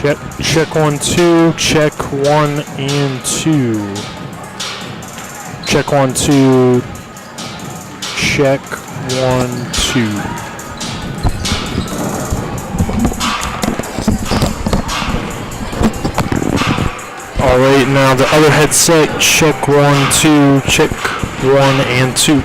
Check 1, 2. Check 1 and 2. Check 1, 2. Check 1, 2. Alright, now the other headset. Check 1, 2. Check 1 and 2.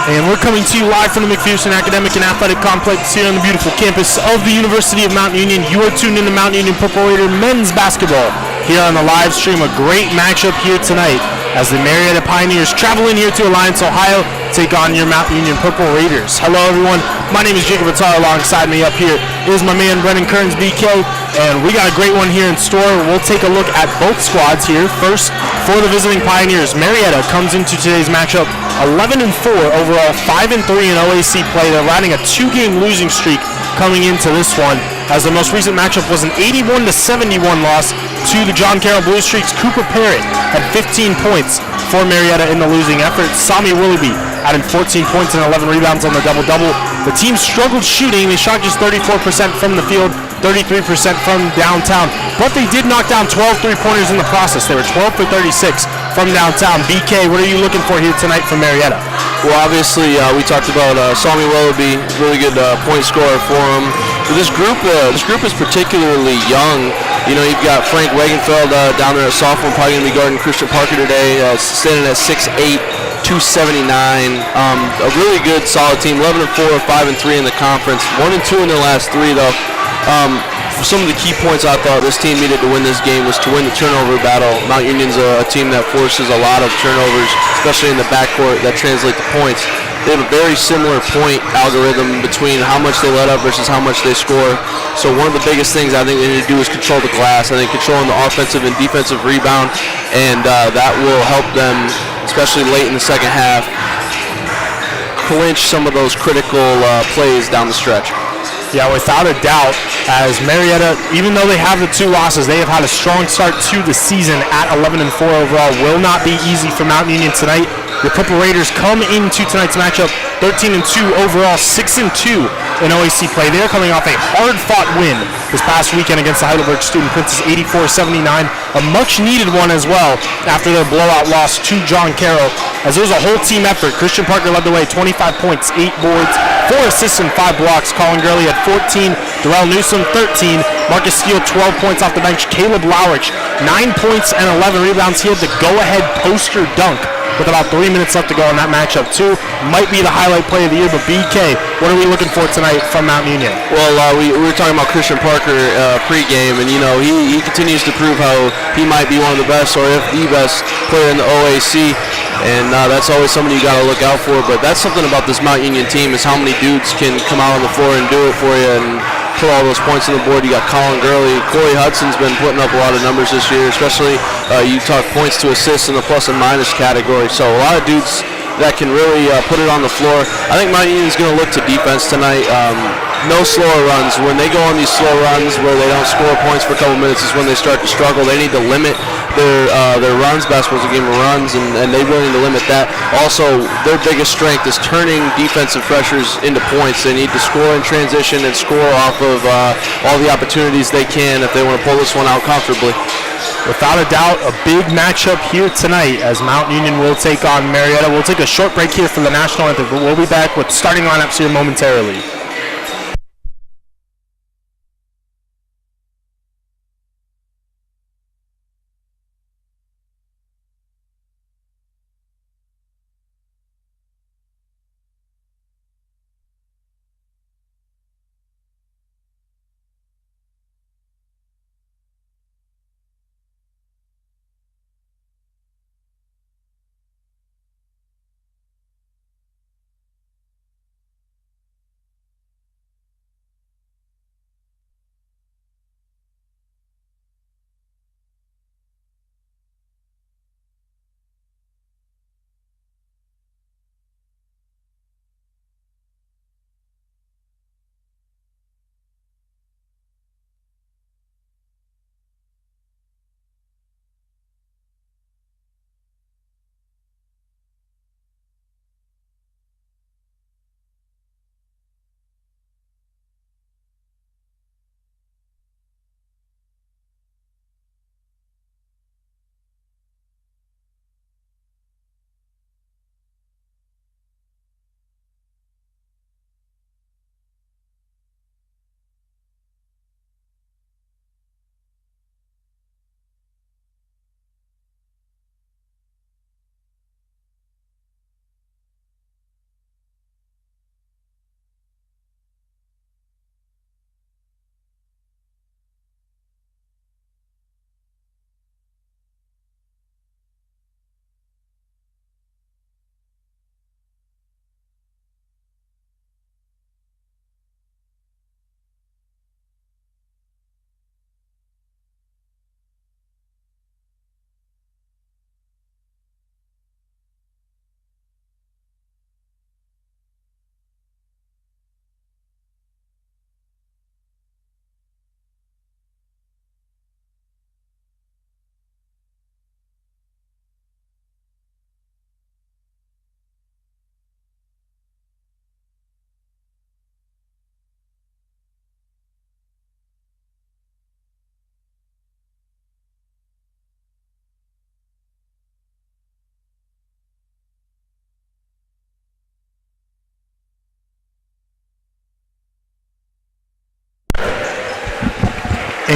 And we're coming to you live from the McPherson Academic and Athletic Complex here on the beautiful campus of the University of Mount Union. You are tuned in to Mount Union Purple Raider men's basketball here on the live stream. A great matchup here tonight as the Marietta Pioneers travel in here to Alliance, Ohio, take on your Mount Union Purple Raiders. Hello, everyone. My name is Jacob Attar. Alongside me up here is my man Brennan Kearns, BK, and we got a great one here in store. We'll take a look at both squads here. First, for the visiting Pioneers, Marietta comes into today's matchup 11-4 overall, 5-3 in OAC play. They're riding a 2-game losing streak coming into this one, as the most recent matchup was an 81-71 loss to the John Carroll Blue Streaks. Cooper Parrott had 15 points for Marietta in the losing effort. Sami Willoughby added 14 points and 11 rebounds on the double-double. The team struggled shooting. They shot just 34% from the field, 33% from downtown, but they did knock down 12 three-pointers in the process. They were 12 for 36 from downtown. BK, what are you looking for here tonight from Marietta? Well, obviously, we talked about Sami Willoughby, really good point scorer for him. But this group is particularly young. You know, you've got Frank Wagenfeld down there at sophomore, probably going to be guarding Christian Parker today, standing at 6'8", 279. A really good, solid team. 11-4, 5-3 in the conference. 1-2 in their last three, though. Some of the key points I thought this team needed to win this game was to win the turnover battle. Mount Union's a team that forces a lot of turnovers, especially in the backcourt, that translate to points. They have a very similar point algorithm between how much they let up versus how much they score. So one of the biggest things I think they need to do is control the glass. I think controlling the offensive and defensive rebound, and that will help them, especially late in the second half, clinch some of those critical plays down the stretch. Yeah, without a doubt, as Marietta, even though they have the 2 losses, they have had a strong start to the season at 11-4 overall. Will not be easy for Mount Union tonight. The Purple Raiders come into tonight's matchup 13-2 overall, 6-2 in OAC play. They're coming off a hard-fought win this past weekend against the Heidelberg Student Princes, 84-79, a much-needed one as well after their blowout loss to John Carroll, as it was a whole team effort. Christian Parker led the way, 25 points, 8 boards, 4 assists, and 5 blocks. Colin Gurley had 14, Darrell Newsom 13, Marcus Steele 12 points off the bench, Caleb Lowrich 9 points and 11 rebounds. He had the go-ahead poster dunk with about 3 minutes left to go in that matchup, too. Might be the highlight play of the year, but BK, what are we looking for tonight from Mount Union? Well, we were talking about Christian Parker pregame, and, you know, he continues to prove how he might be one of the best, or if the best player in the OAC, and that's always somebody you got to look out for. But that's something about this Mount Union team, is how many dudes can come out on the floor and do it for you and put all those points on the board. You got Colin Gurley. Corey Hudson's been putting up a lot of numbers this year, especially you talk points to assists in the plus and minus category. So a lot of dudes that can really put it on the floor. I think Mount Union's going to look to defense tonight. No slower runs. When they go on these slow runs where they don't score points for a couple minutes is when they start to struggle. They need to limit their runs. Basketball's a game of runs, and they really need to limit that. Also, their biggest strength is turning defensive pressures into points. They need to score in transition and score off of all the opportunities they can if they want to pull this one out comfortably. Without a doubt, a big matchup here tonight as Mount Union will take on Marietta. We'll take a short break here for the national anthem, but we'll be back with starting lineups here momentarily.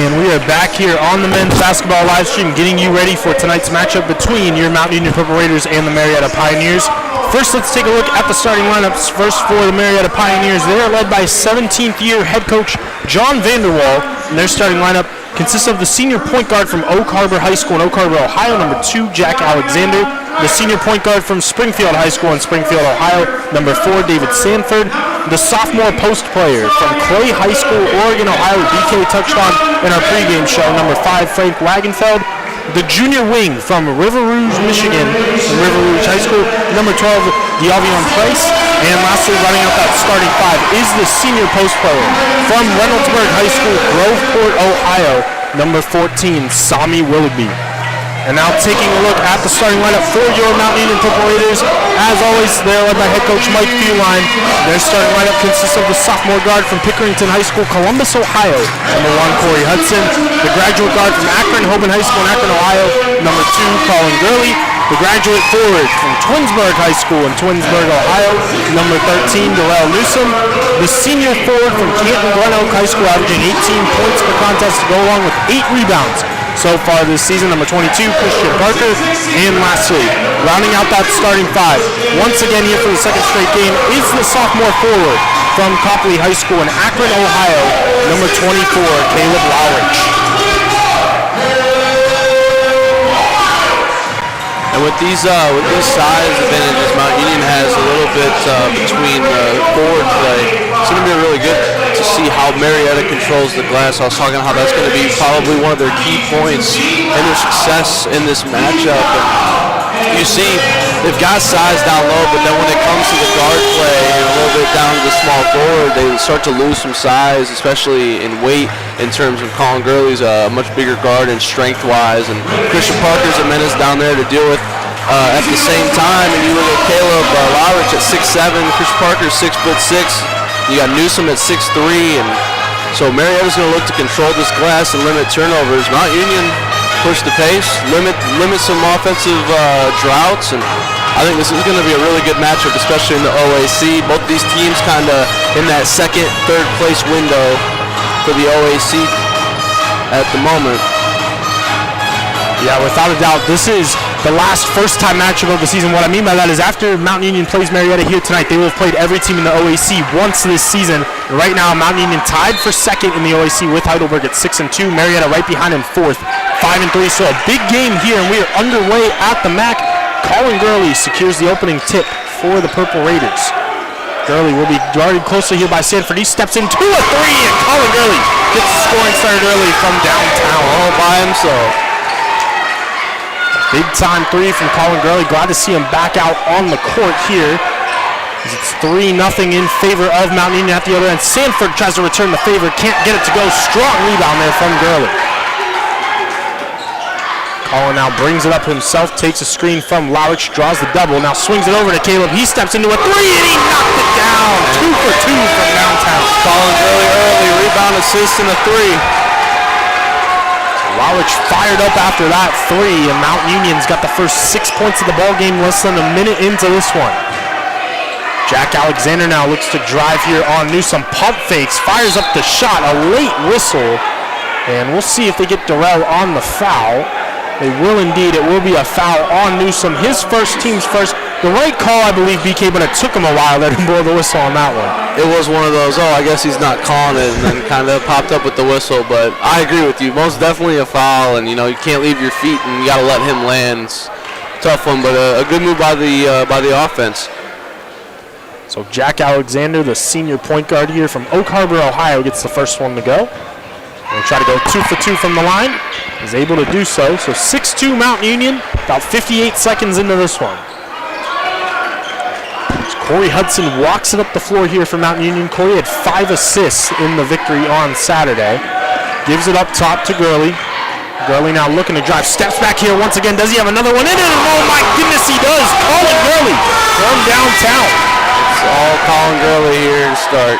And we are back here on the men's basketball live stream, getting you ready for tonight's matchup between your Mount Union Purple Raiders and the Marietta Pioneers. First, let's take a look at the starting lineups. First, for the Marietta Pioneers, they are led by 17th-year head coach John Vanderwall, and their starting lineup consists of the senior point guard from Oak Harbor High School in Oak Harbor, Ohio, number 2, Jack Alexander. The senior point guard from Springfield High School in Springfield, Ohio, number 4, David Sanford. The sophomore post player from Clay High School, Oregon, Ohio, BK touched on in our pregame show, number 5, Frank Wagenfeld. The junior wing from River Rouge, Michigan, from River Rouge High School, number 12, Diavion Price. And lastly, running out that starting 5 is the senior post player from Reynoldsburg High School, Groveport, Ohio, number 14, Sami Willoughby. And now taking a look at the starting lineup for your Mount Union Purple Raiders. As always, they're led by head coach Mike Feuline. Their starting lineup consists of the sophomore guard from Pickerington High School, Columbus, Ohio, number 1, Corey Hudson. The graduate guard from Akron Hoban High School in Akron, Ohio, number 2, Colin Gurley. The graduate forward from Twinsburg High School in Twinsburg, Ohio, number 13, Darrell Newsom. The senior forward from Canton Glen Oak High School, averaging 18 points per contest to go along with 8 rebounds so far this season, number 22, Christian Parker. And lastly, rounding out that starting 5, once again here for the second straight game, is the sophomore forward from Copley High School in Akron, Ohio, number 24, Caleb Lowrich. And with these size advantages, Mount Union has a little bit between forward play. It's going to be really good to see how Marietta controls the glass. I was talking how that's going to be probably one of their key points in their success in this matchup. And you see, they've got size down low, but then when it comes to the guard play and a little bit down to the small forward, they start to lose some size, especially in weight, in terms of Colin Gurley's a much bigger guard and strength-wise, and Christian Parker's a menace down there to deal with at the same time. And you look at Caleb Lowrich at 6'7", Christian Parker's 6'6". You got Newsom at 6'3", and so Marietta's going to look to control this glass and limit turnovers. Mount Union push the pace, limit some offensive droughts, and I think this is going to be a really good matchup, especially in the OAC. Both these teams kind of in that second, third place window for the OAC at the moment. Yeah, without a doubt, this is the last first-time matchup of the season. What I mean by that is after Mount Union plays Marietta here tonight, they will have played every team in the OAC once this season. Right now, Mount Union tied for second in the OAC with Heidelberg at 6-2. Marietta right behind him, fourth, 5-3. So a big game here, and we are underway at the MAC. Colin Gurley secures the opening tip for the Purple Raiders. Gurley will be guarded closely here by Sanford. He steps into a 3, and Colin Gurley gets the scoring started early from downtown all by himself. Big time 3 from Colin Gurley. Glad to see him back out on the court here. It's 3-0 in favor of Mount Union at the other end. Sanford tries to return the favor, can't get it to go. Strong rebound there from Gurley. Colin now brings it up himself, takes a screen from Lowrich, draws the double, now swings it over to Caleb. He steps into a 3 and he knocked it down. 2 for 2 from downtown. Colin Gurley early, rebound, assist, and a 3. Lowrich fired up after that 3, and Mount Union's got the first 6 points of the ball game less than a minute into this one. Jack Alexander now looks to drive here on Newsom. Pump fakes, fires up the shot, a late whistle, and we'll see if they get Darrell on the foul. They will indeed. It will be a foul on Newsom. His first, team's first. The right call, I believe, BK, but it took him a while there to blow the whistle on that one. It was one of those, I guess he's not calling it, and then kind of popped up with the whistle. But I agree with you. Most definitely a foul, and, you can't leave your feet, and you got to let him land. It's a tough one, but a good move by the offense. So Jack Alexander, the senior point guard here from Oak Harbor, Ohio, gets the first one to go. We'll try to go 2 for 2 from the line. Is able to do so. So 6-2 Mount Union, about 58 seconds into this one. Corey Hudson walks it up the floor here for Mount Union. Corey had 5 assists in the victory on Saturday. Gives it up top to Gurley. Gurley now looking to drive. Steps back here once again. Does he have another one in it? Oh my goodness, he does. Colin Gurley from downtown. It's all Colin Gurley here to start.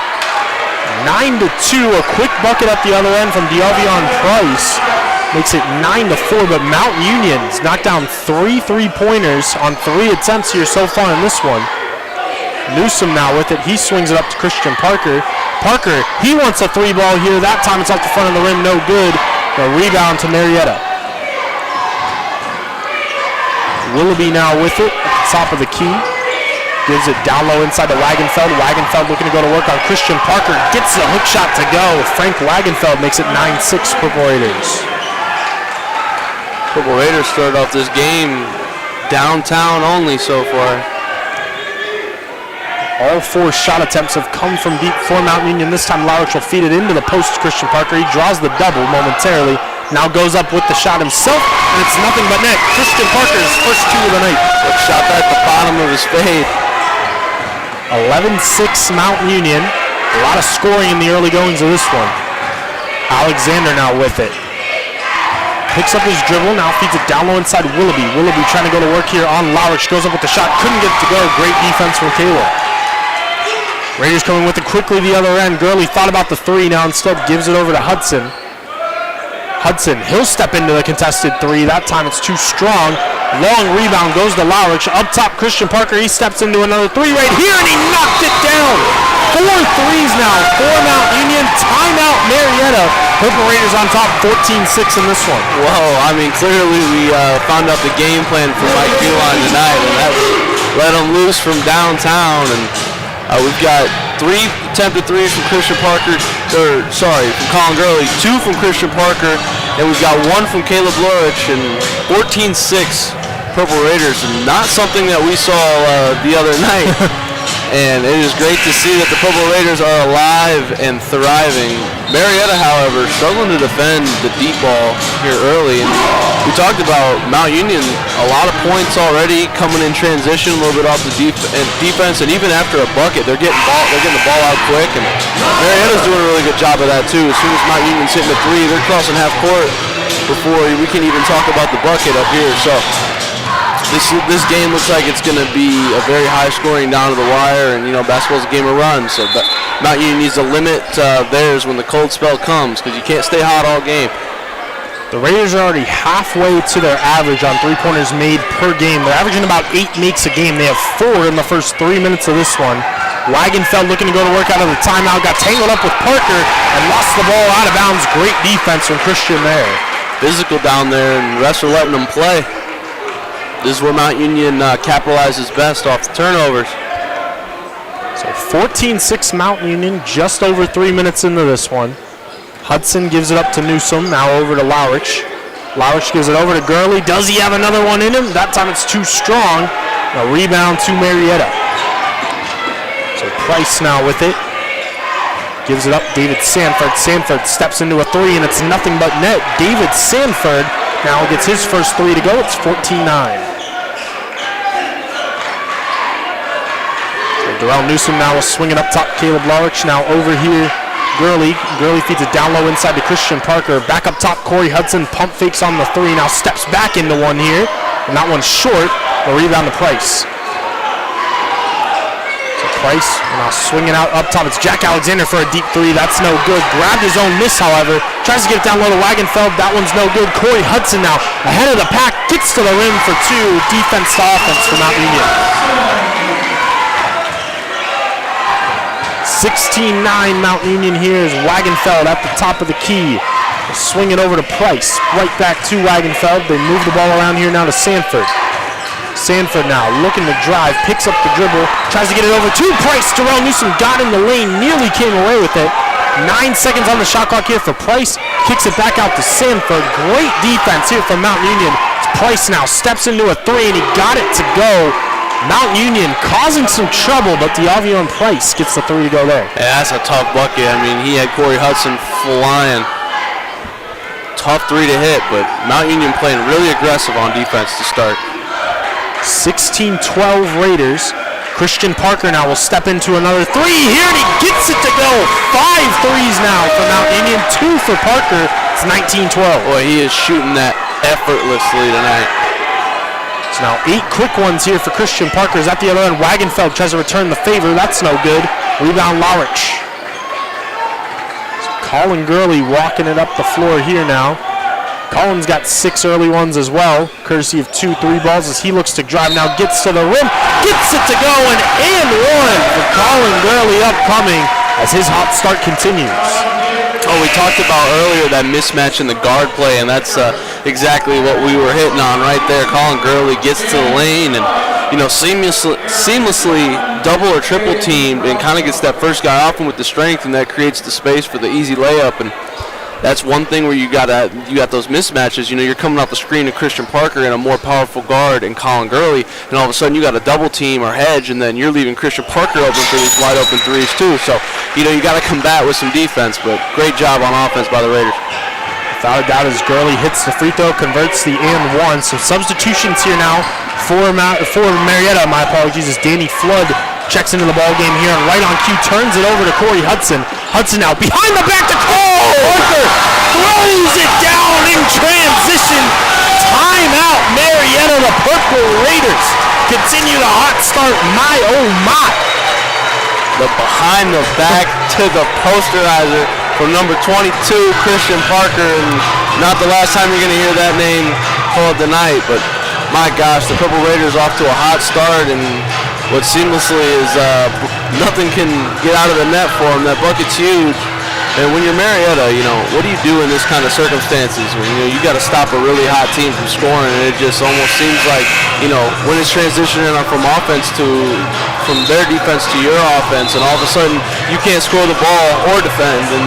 9-2, a quick bucket at the other end from Diavion Price. Makes it 9-4, but Mount Union's knocked down 3 3-pointers on 3 attempts here so far in this one. Newsom now with it. He swings it up to Christian Parker. Parker, he wants a 3 ball here. That time it's off the front of the rim, no good. The rebound to Marietta. Willoughby now with it at the top of the key. Gives it down low inside to Wagenfeld. Wagenfeld looking to go to work on Christian Parker. Gets the hook shot to go. Frank Wagenfeld makes it 9-6 Purple Raiders. Purple Raiders started off this game downtown only so far. All 4 shot attempts have come from deep for Mount Union. This time Lowrich will feed it into the post to Christian Parker. He draws the double momentarily. Now goes up with the shot himself, and it's nothing but net. Christian Parker's first 2 of the night. Shot that at the bottom of his fade. 11-6 Mount Union. A lot of scoring in the early goings of this one. Alexander now with it. Picks up his dribble, now feeds it down low inside Willoughby. Willoughby trying to go to work here on Lowrich. Goes up with the shot, couldn't get it to go. Great defense from Caleb. Raiders coming with it quickly the other end. Gurley thought about the 3, now instead gives it over to Hudson. Hudson, he'll step into the contested 3. That time it's too strong. Long rebound goes to Lowrich. Up top, Christian Parker, he steps into another 3 right here, and he knocked it down. 4 threes now for Mount Union. Timeout Marietta. Purple Raiders on top, 14-6 in this one. Whoa, I mean, clearly we found out the game plan for Mike Beeline tonight, and that let him loose from downtown. And we've got 3 attempted threes from Christian Parker, from Colin Gurley, 2 from Christian Parker, and we've got 1 from Caleb Lurich, and 14-6 Purple Raiders, and not something that we saw the other night. And it is great to see that the Purple Raiders are alive and thriving. Marietta, however, struggling to defend the deep ball here early. And we talked about Mount Union, a lot of points already coming in transition, a little bit off the defense, and even after a bucket, they're getting the ball out quick. And Marietta's doing a really good job of that too. As soon as Mount Union's hitting the 3, they're crossing half court before we can even talk about the bucket up here. So this game looks like it's going to be a very high scoring down to the wire, and basketball's a game of runs, so Mount Union needs to limit theirs when the cold spell comes, because you can't stay hot all game. The Raiders are already halfway to their average on 3-pointers made per game. They're averaging about 8 makes a game. They have 4 in the first 3 minutes of this one. Wagenfeld looking to go to work out of the timeout, got tangled up with Parker and lost the ball out of bounds. Great defense from Christian there. Physical down there, and the refs are letting them play. This is where Mount Union capitalizes best off the turnovers. So 14-6 Mount Union, just over 3 minutes into this one. Hudson gives it up to Newsom, now over to Lowrich. Lowrich gives it over to Gurley. Does he have another one in him? That time it's too strong. A rebound to Marietta. So Price now with it. Gives it up, David Sanford. Sanford steps into a 3, and it's nothing but net. David Sanford now gets his first 3 to go. It's 14-9. Darrell Newsom now will swing it up top. Caleb Lowrich now over here. Gurley feeds it down low inside to Christian Parker. Back up top, Corey Hudson. Pump fakes on the 3. Now steps back into one here. And that one's short. The rebound to Price. So Price now swinging out up top. It's Jack Alexander for a deep 3. That's no good. Grabbed his own miss, however. Tries to get it down low to Wagenfeld. That one's no good. Corey Hudson now ahead of the pack. Gets to the rim for 2. Defense to offense for Mount Union. 16-9 Mount Union here is Wagenfeld at the top of the key. They'll swing it over to Price. Right back to Wagenfeld. They move the ball around here now to Sanford. Sanford now looking to drive, picks up the dribble, tries to get it over to Price. Darrell Newsom got in the lane, nearly came away with it. 9 seconds on the shot clock here for Price. Kicks it back out to Sanford. Great defense here from Mount Union. Price now steps into a 3, and he got it to go. Mount Union causing some trouble, but Diavion Price gets the 3 to go there. Yeah, that's a tough bucket. I mean, he had Corey Hudson flying. Tough 3 to hit, but Mount Union playing really aggressive on defense to start. 16-12 Raiders. Christian Parker now will step into another 3 here, and he gets it to go. 5 threes now for Mount Union, 2 for Parker. It's 19-12. Boy, he is shooting that effortlessly tonight. So now 8 quick ones here for Christian Parker. Is at the other end. Wagenfeld tries to return the favor. That's no good. Rebound Lowrich. So Colin Gurley walking it up the floor here now. Colin's got 6 early ones as well, courtesy of 2 3-balls as he looks to drive. Now gets to the rim, gets it to go, and one for Colin Gurley upcoming as his hot start continues. Oh, we talked about earlier that mismatch in the guard play, and that's exactly what we were hitting on right there. Colin Gurley gets to the lane and, seamlessly double or triple teamed and kind of gets that first guy off him with the strength, and that creates the space for the easy layup. And that's one thing where you got those mismatches. You're coming off the screen to Christian Parker and a more powerful guard and Colin Gurley, and all of a sudden you got a double team or hedge, and then you're leaving Christian Parker open for these wide open threes too. So, you got to combat with some defense, but great job on offense by the Raiders. Without a doubt, as Gurley hits the free throw, converts the and one. So substitutions here now for Marietta. My apologies, as Danny Flood checks into the ball game here, and right on cue turns it over to Corey Hudson. Hudson now behind the back to Cole. Parker throws it down in transition. Timeout, Marietta. The Purple Raiders continue the hot start. My oh my. The behind the back to the posterizer from number 22, Christian Parker, and not the last time you're going to hear that name called tonight, but my gosh, the Purple Raiders off to a hot start, and what seamlessly is nothing can get out of the net for them. That bucket's huge, and when you're Marietta, what do you do in this kind of circumstances? When, you got to stop a really hot team from scoring, and it just almost seems like, when it's transitioning from their defense to your offense, and all of a sudden you can't score the ball or defend, and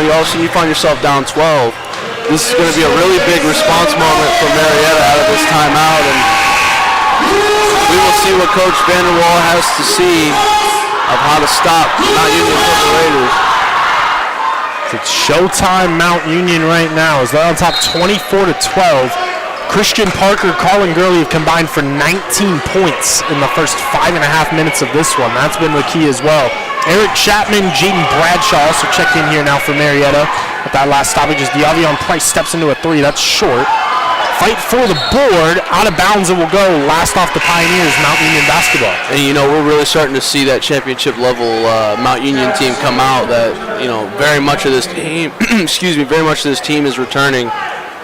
all of a sudden you find yourself down 12. This is going to be a really big response moment for Marietta out of this timeout, and we will see what Coach Vanderwall has to see of how to stop Mount Union Purple Raiders. It's showtime Mount Union right now as they're on top 24-12. Christian Parker, Colin Gurley have combined for 19 points in the first 5.5 minutes of this one. That's been the key as well. Eric Chapman, Jaden Bradshaw also checked in here now for Marietta. At that last stoppage as De'Avion Price steps into a three. That's short. Fight for the board. Out of bounds it will go. Last off the Pioneers, Mount Union basketball. And we're really starting to see that championship level Mount Union team come out. That very much of this team, very much of this team is returning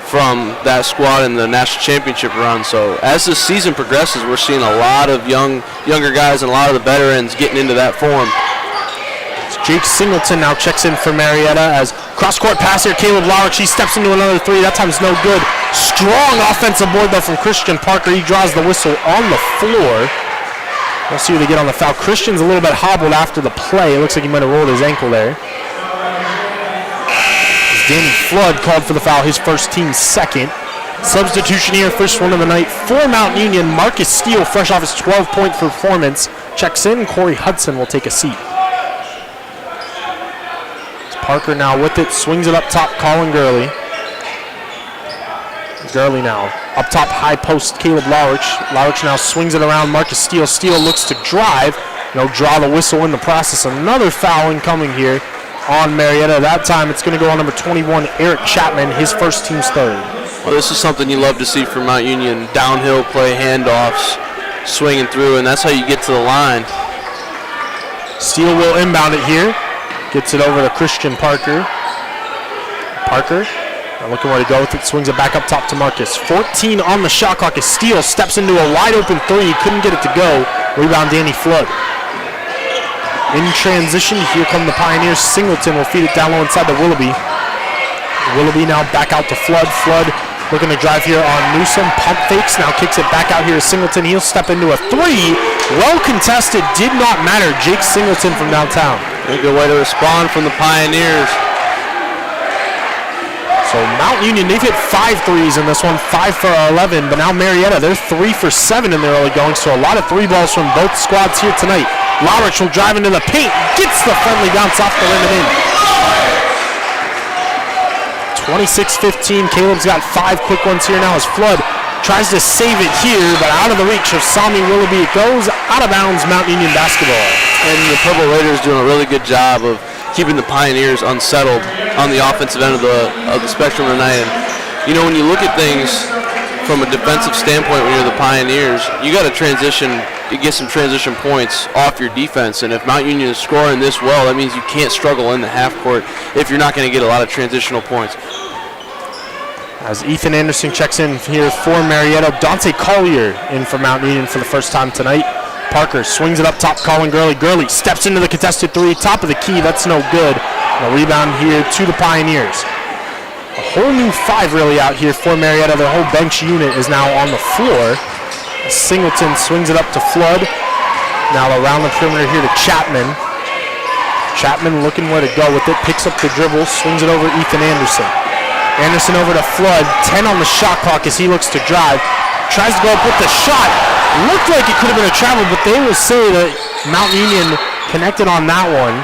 from that squad in the national championship run. So as the season progresses, we're seeing a lot of younger guys and a lot of the veterans getting into that form. Jake Singleton now checks in for Marietta as cross-court pass here. Caleb Lowrick, he steps into another three. That time's no good. Strong offensive board, though, from Christian Parker. He draws the whistle on the floor. We'll see who they get on the foul. Christian's a little bit hobbled after the play. It looks like he might have rolled his ankle there. As Danny Flood called for the foul, his first, team second. Substitution here, first one of the night for Mount Union. Marcus Steele, fresh off his 12-point performance, checks in. Corey Hudson will take a seat. Parker now with it, swings it up top, Colin Gurley. Gurley now up top, high post, Caleb Lowrich. Lowrich now swings it around, Marcus Steele. Steele looks to drive. Draw the whistle in the process. Another foul incoming here on Marietta. That time it's going to go on number 21, Eric Chapman, his first, team's third. Well, this is something you love to see from Mount Union. Downhill play, handoffs, swinging through, and that's how you get to the line. Steele will inbound it here. Gets it over to Christian Parker. Parker, looking where to go with it, swings it back up top to Marcus. 14 on the shot clock as Steele steps into a wide open three. He couldn't get it to go. Rebound, Danny Flood. In transition, here come the Pioneers. Singleton will feed it down low inside to Willoughby. Willoughby now back out to Flood. Flood looking to drive here on Newsom. Pump fakes, now kicks it back out here to Singleton. He'll step into a three. Well contested, did not matter. Jake Singleton from downtown. A good way to respond from the Pioneers. So Mount Union, they've hit 5 threes in this one, 5 for 11, but now Marietta, they're 3 for 7 in their early going, so a lot of three balls from both squads here tonight. Lowrich will drive into the paint, gets the friendly bounce off the rim and in. 26-15, Caleb's got 5 quick ones here now as Flood tries to save it here, but out of the reach of Sami Willoughby. It goes out of bounds, Mount Union basketball. And the Purple Raiders doing a really good job of keeping the Pioneers unsettled on the offensive end of the spectrum tonight. And, when you look at things from a defensive standpoint when you're the Pioneers, you got to transition, you get some transition points off your defense. And if Mount Union is scoring this well, that means you can't struggle in the half court if you're not going to get a lot of transitional points. As Ethan Anderson checks in here for Marietta, Dante Collier in for Mount Union for the first time tonight. Parker swings it up top, Colin Gurley. Gurley steps into the contested three, top of the key, that's no good. And a rebound here to the Pioneers. A whole new 5 really out here for Marietta. Their whole bench unit is now on the floor. Singleton swings it up to Flood. Now around the perimeter here to Chapman. Chapman looking where to go with it. Picks up the dribble. Swings it over Ethan Anderson. Anderson over to Flood. 10 on the shot clock as he looks to drive. Tries to go up with the shot. Looked like it could have been a travel, but they will say that Mount Union connected on that one.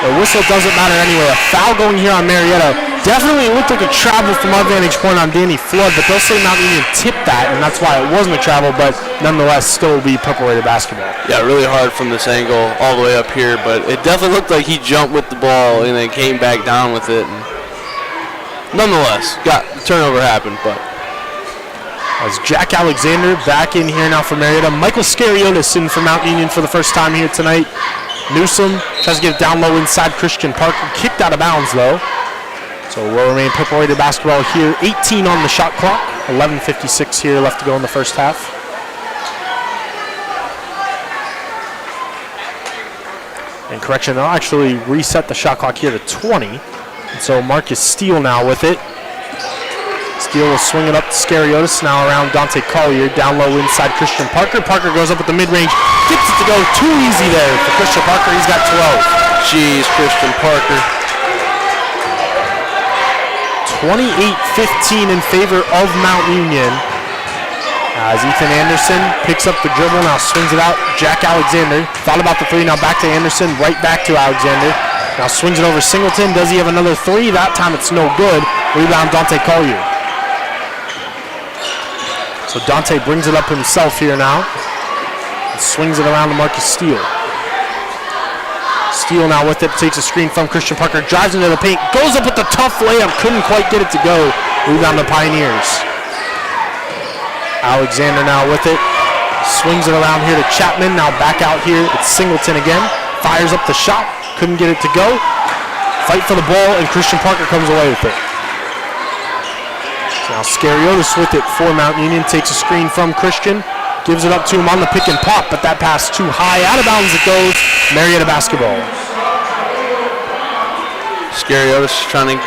The whistle doesn't matter anyway. A foul going here on Marietta. Definitely looked like a travel from our vantage point on Danny Flood, but they'll say Mount Union tipped that, and that's why it wasn't a travel, but nonetheless still will be Purple Raider basketball. Yeah, really hard from this angle all the way up here, but it definitely looked like he jumped with the ball and then came back down with it. And nonetheless, the turnover happened, but. As Jack Alexander back in here now for Marietta. Michael Scariotis in for Mount Union for the first time here tonight. Newsom tries to get it down low inside Christian Parker. Kicked out of bounds though. So will remain Purple Raider basketball here. 18 on the shot clock. 11:56 here left to go in the first half. And correction, they'll actually reset the shot clock here to 20. And so Marcus Steele now with it. Steele will swing it up to Scariotis. Now around Dante Collier. Down low inside Christian Parker. Parker goes up at the mid-range. Gets it to go. Too easy there for Christian Parker. He's got 12. Jeez, Christian Parker. 28-15 in favor of Mount Union. As Ethan Anderson picks up the dribble. Now swings it out. Jack Alexander. Thought about the 3. Now back to Anderson. Right back to Alexander. Now swings it over Singleton. Does he have another 3? That time it's no good. Rebound Dante Collier. So Dante brings it up himself here now. And swings it around to Marcus Steele. Steele now with it, takes a screen from Christian Parker, drives into the paint, goes up with the tough layup, couldn't quite get it to go. Rebound the Pioneers. Alexander now with it, swings it around here to Chapman, now back out here, it's Singleton again, fires up the shot, couldn't get it to go. Fight for the ball, and Christian Parker comes away with it. Now Scariotis with it for Mount Union, takes a screen from Christian, gives it up to him on the pick and pop, but that pass too high, out of bounds it goes. Marietta basketball. Scariotis trying to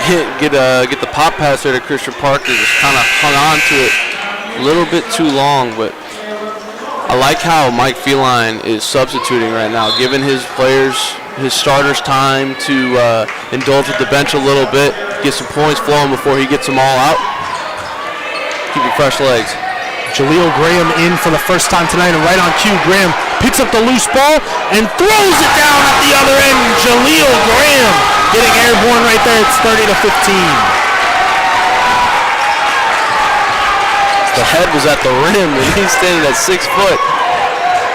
get the pop pass there to Christian Parker, just kind of hung on to it a little bit too long, but I like how Mike Feline is substituting right now, giving his players, his starters time to indulge with the bench a little bit, get some points flowing before he gets them all out. Keeping fresh legs. Jaleel Graham in for the first time tonight, and right on cue, Graham picks up the loose ball and throws it down at the other end. Jaleel Graham getting airborne right there. It's 30-15. The head was at the rim, and he's standing at 6 foot.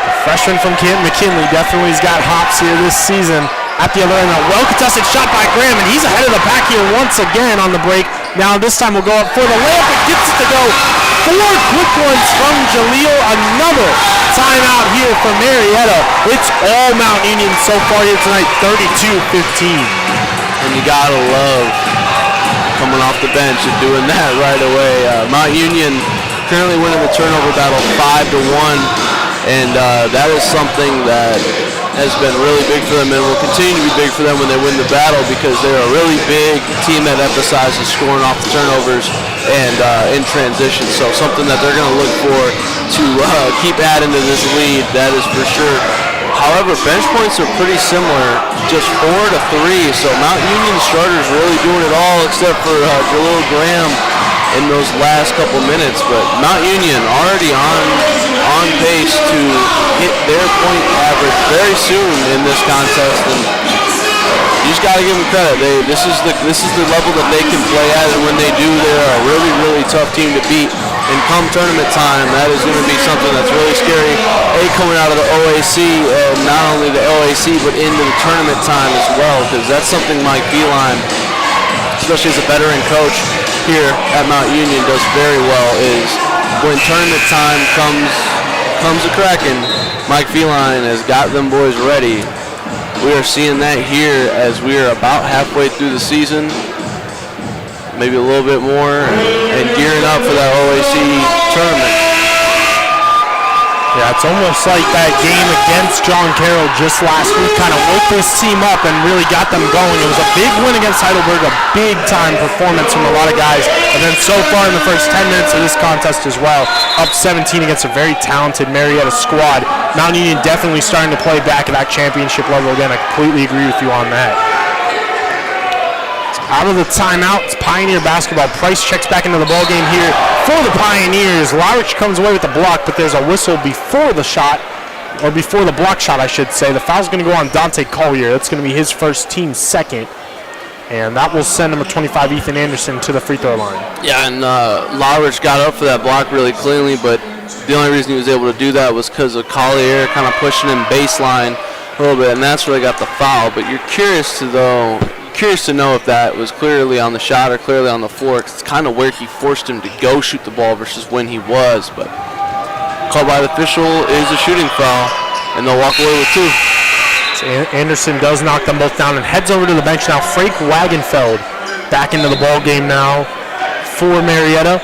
The freshman from Kent McKinley definitely has got hops here this season. At the other end, a well-contested shot by Graham, and he's ahead of the pack here once again on the break. Now this time we'll go up for the layup and gets it to go. 4 quick ones from Jaleel. Another timeout here for Marietta. It's all Mount Union so far here tonight, 32-15. And you gotta love coming off the bench and doing that right away. Mount Union currently winning the turnover battle 5-1, and that is something that has been really big for them and will continue to be big for them when they win the battle, because they're a really big team that emphasizes scoring off the turnovers and in transition. So something that they're going to look for to keep adding to this lead, that is for sure. However, bench points are pretty similar, just 4-3. So Mount Union starters really doing it all except for Jaleel Graham in those last couple minutes. But Mount Union already on pace to hit their point average very soon in this contest, and you just got to give them credit. This is the level that they can play at, and when they do, they're a really, really tough team to beat. And come tournament time, that is going to be something that's really scary. Coming out of the OAC, and not only the OAC, but into the tournament time as well, because that's something Mike Feline, especially as a veteran coach here at Mount Union, does very well, is when tournament time comes a-cracking, Mike Feline has got them boys ready. We are seeing that here as we are about halfway through the season, maybe a little bit more, and gearing up for that OAC tournament. Yeah, it's almost like that game against John Carroll just last week kind of woke this team up and really got them going. It was a big win against Heidelberg, a big-time performance from a lot of guys. And then so far in the first 10 minutes of this contest as well, up 17 against a very talented Marietta squad. Mount Union definitely starting to play back at that championship level again. I completely agree with you on that. Out of the timeout, it's Pioneer basketball. Price checks back into the ball game here for the Pioneers. Larich comes away with the block, but there's a whistle before the shot, or before the block shot, I should say. The foul's going to go on Dante Collier. That's going to be his first, team second. And that will send number 25, Ethan Anderson, to the free throw line. Yeah, and Larich got up for that block really cleanly, but the only reason he was able to do that was because of Collier kind of pushing him baseline a little bit, and that's where they got the foul. But you're curious to know if that was clearly on the shot or clearly on the floor, because it's kind of where he forced him to go shoot the ball versus when he was. But called by the official is a shooting foul, and they'll walk away with two. So Anderson does knock them both down and heads over to the bench now. Frank Wagenfeld back into the ball game now for Marietta.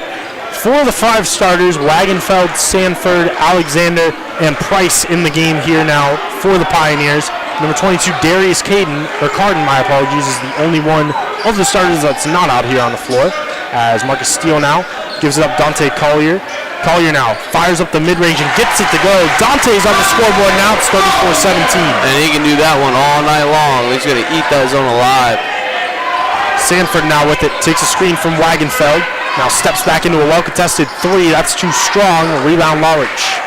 For the 5 starters, Wagenfeld, Sanford, Alexander, and Price in the game here now for the Pioneers. Number 22, Darius Carden, my apologies, is the only one of the starters that's not out here on the floor. As Marcus Steele now gives it up Dante Collier. Collier now fires up the mid-range and gets it to go. Dante's on the scoreboard now. It's 34-17. And he can do that one all night long. He's going to eat that zone alive. Sanford now with it. Takes a screen from Wagenfeld. Now steps back into a well-contested 3. That's too strong. Rebound Larich.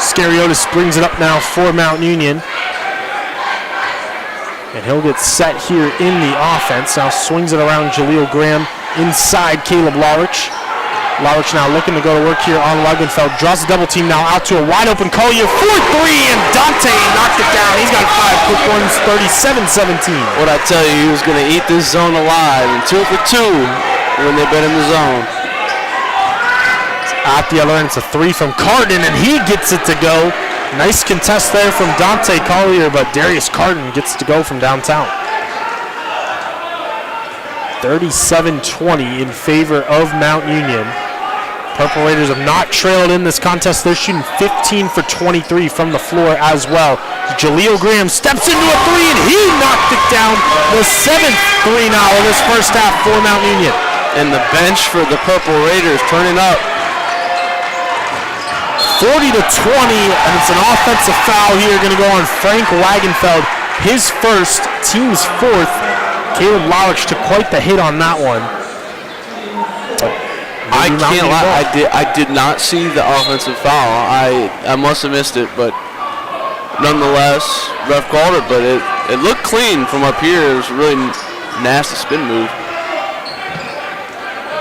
Scariotis brings it up now for Mount Union. And he'll get set here in the offense. Now swings it around Jaleel Graham inside Caleb Larich. Larich now looking to go to work here on Wagenfeld. Draws the double team now out to a wide open Collier for 3, and Dante knocked it down. He's got 5 quick ones, 37-17. What I tell you, he was going to eat this zone alive, and 2 for 2 when they've been in the zone. At the other end, it's a 3 from Carden, and he gets it to go. Nice contest there from Dante Collier, but Darius Carden gets it to go from downtown. 37-20 in favor of Mount Union. Purple Raiders have not trailed in this contest. They're shooting 15 for 23 from the floor as well. Jaleel Graham steps into a 3, and he knocked it down. The 7th 3 now in this first half for Mount Union. And the bench for the Purple Raiders turning up. 40-20, and it's an offensive foul here going to go on Frank Wagenfeld. His first, team's 4th. Caleb Larich took quite the hit on that one. I can't lie, I did not see the offensive foul. I must have missed it, but nonetheless, ref called it, but it looked clean from up here. It was a really nasty spin move.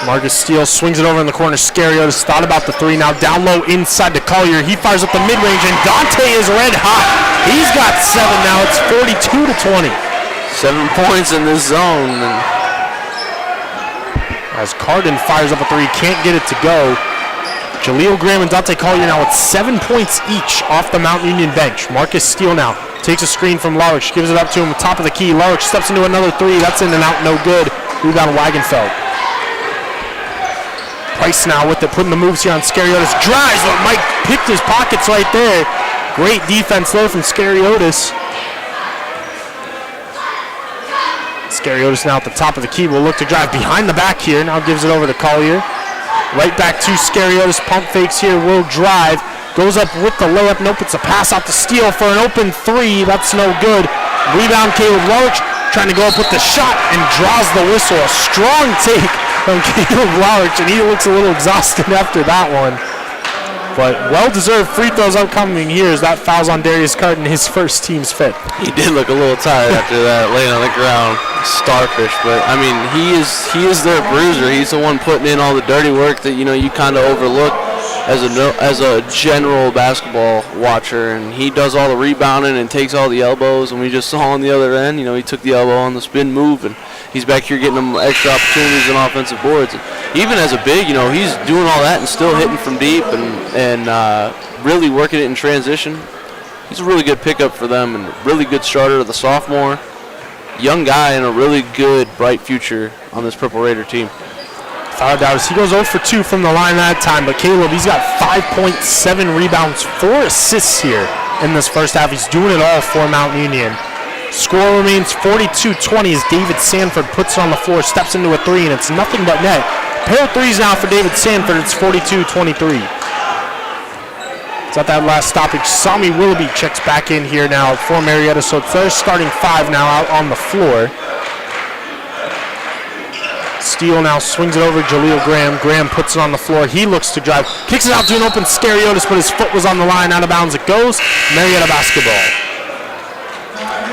Marcus Steele swings it over in the corner. Scariotis thought about the 3, now down low inside to Collier. He fires up the mid-range, and Dante is red hot. He's got 7 now. It's 42-20. 7 points in this zone. As Carden fires up a 3, can't get it to go. Jaleel Graham and Dante Collier now with 7 points each off the Mount Union bench. Marcus Steele now takes a screen from Larich, gives it up to him, top of the key. Larich steps into another 3. That's in and out, no good. Rebound Wagenfeld. Price now with it, putting the moves here on Scariotis. Drives, but Mike picked his pockets right there. Great defense there from Scariotis. Scariotis now at the top of the key will look to drive behind the back here. Now gives it over to Collier. Right back to Scariotis. Pump fakes here, will drive. Goes up with the layup. Nope, it's a pass out to Steele for an open 3. That's no good. Rebound Caleb Larich trying to go up with the shot and draws the whistle. A strong take from Caleb Larich, and he looks a little exhausted after that one. But well-deserved free throws upcoming here as that fouls on Darius Carden, his first, team's 5th. He did look a little tired after that, laying on the ground, starfish. But I mean, he is their bruiser. He's the one putting in all the dirty work that you kind of overlook as a general basketball watcher. And he does all the rebounding and takes all the elbows. And we just saw on the other end, he took the elbow on the spin move, and he's back here getting them extra opportunities on offensive boards. And even as a big, he's doing all that and still hitting from deep and really working it in transition. He's a really good pickup for them and really good starter to the sophomore. Young guy and a really good, bright future on this Purple Raider team. Without a doubt, he goes 0 for 2 from the line that time, but Caleb, he's got 5.7 rebounds, 4 assists here in this first half. He's doing it all for Mount Union. Score remains 42-20 as David Sanford puts it on the floor, steps into a three, and it's nothing but net. Pair of threes now for David Sanford. It's 42-23. It's at that last stoppage. Sami Willoughby checks back in here now for Marietta, so it's their starting 5 now out on the floor. Steele now swings it over Jaleel Graham. Graham puts it on the floor. He looks to drive. Kicks it out to an open Scariotis, but his foot was on the line. Out of bounds it goes. Marietta basketball.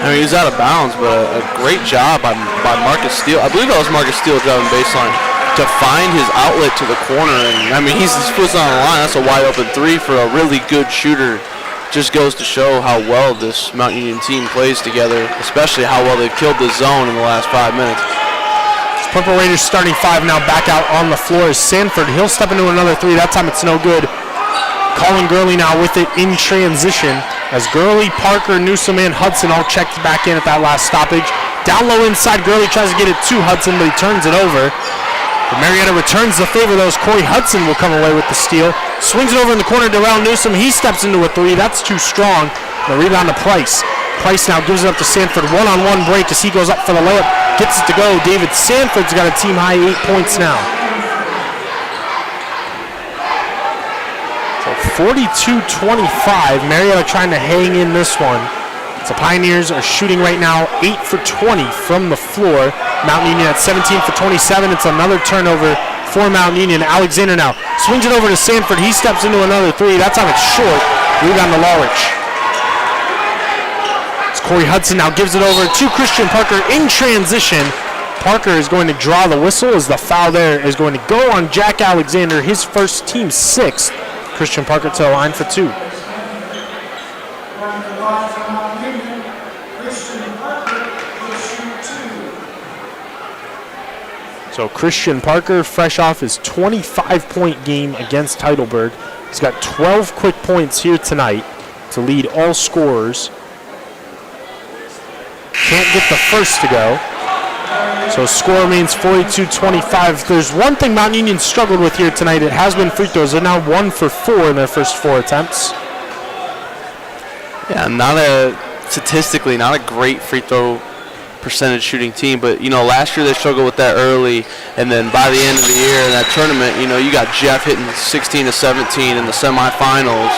I mean, he's out of bounds, but a great job by Marcus Steele. I believe that was Marcus Steele driving baseline to find his outlet to the corner. And I mean, his foot's on the line. That's a wide open three for a really good shooter. Just goes to show how well this Mount Union team plays together, especially how well they've killed the zone in the last 5 minutes. Purple Raiders starting 5 now back out on the floor is Sanford. He'll step into another three. That time it's no good. Colin Gurley now with it in transition as Gurley, Parker, Newsom, and Hudson all checked back in at that last stoppage. Down low inside, Gurley tries to get it to Hudson, but he turns it over. But Marietta returns the favor, though, as Corey Hudson will come away with the steal. Swings it over in the corner to Darrell Newsom. He steps into a three. That's too strong. The rebound to Price. Price now gives it up to Sanford. One-on-one break as he goes up for the layup. Gets it to go. David Sanford's got a team-high 8 points now. So 42-25. Marietta trying to hang in this one. The Pioneers are shooting right now 8 for 20 from the floor. Mount Union at 17 for 27. It's another turnover for Mount Union. Alexander now swings it over to Sanford. He steps into another three. That time it's short. Rebound to Lawrence. Corey Hudson now gives it over to Christian Parker in transition. Parker is going to draw the whistle as the foul there is going to go on Jack Alexander, his first team 6th. Christian Parker to the line for 2. So Christian Parker, fresh off his 25-point game against Heidelberg. He's got 12 quick points here tonight to lead all scorers. Can't get the first to go. So score remains 42-25. There's one thing Mount Union struggled with here tonight. It has been free throws. They're now 1 for 4 in their first 4 attempts. Yeah, statistically not a great free throw percentage shooting team, but last year they struggled with that early, and then by the end of the year in that tournament, you got Jeff hitting 16 to 17 in the semifinals.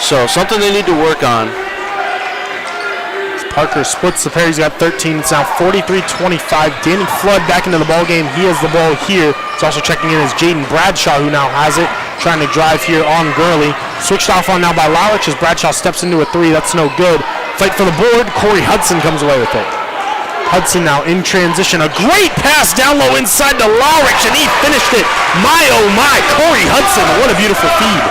So something they need to work on. Parker splits the pair. He's got 13. It's now 43-25. Danny Flood back into the ball game. He has the ball here. He's also checking in as Jaden Bradshaw, who now has it, trying to drive here on Gurley. Switched off on now by Lowrich as Bradshaw steps into a three. That's no good. Fight for the board. Corey Hudson comes away with it. Hudson now in transition. A great pass down low inside to Lowrich, and he finished it. My, oh my, Corey Hudson. What a beautiful feed.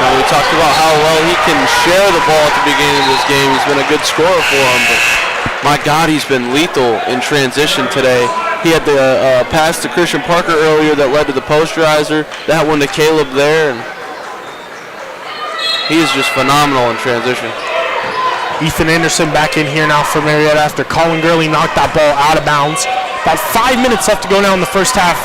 Now we talked about how well he can share the ball at the beginning of this game. He's been a good scorer for him, but my God, he's been lethal in transition today. He had the pass to Christian Parker earlier that led to the posterizer. That one to Caleb there. And he is just phenomenal in transition. Ethan Anderson back in here now for Marietta after Colin Gurley knocked that ball out of bounds. About 5 minutes left to go now in the first half.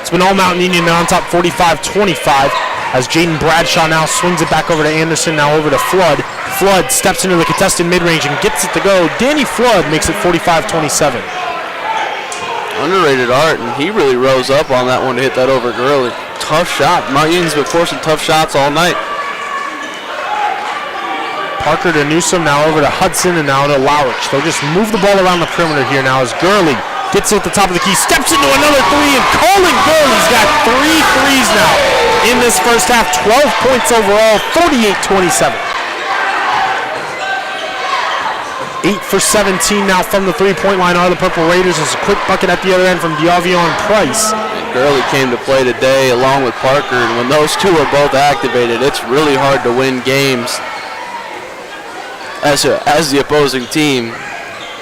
It's been all Mount Union now on top 45-25. As Jaden Bradshaw now swings it back over to Anderson, now over to Flood. Flood steps into the contested mid-range and gets it to go. Danny Flood makes it 45-27. Underrated art, and he really rose up on that one to hit that over Gurley. Tough shot. Mount Union's been forcing tough shots all night. Parker to Newsom, now over to Hudson, and now to Lowrich. They'll just move the ball around the perimeter here now as Gurley gets it at the top of the key, steps into another three, and Colin Gurley's got 3 threes now in this first half. 12 points overall, 48-27. 8 for 17 now from the three-point line are the Purple Raiders. There's a quick bucket at the other end from Diavio and Price. And Gurley came to play today along with Parker, and when those two are both activated, it's really hard to win games as the opposing team.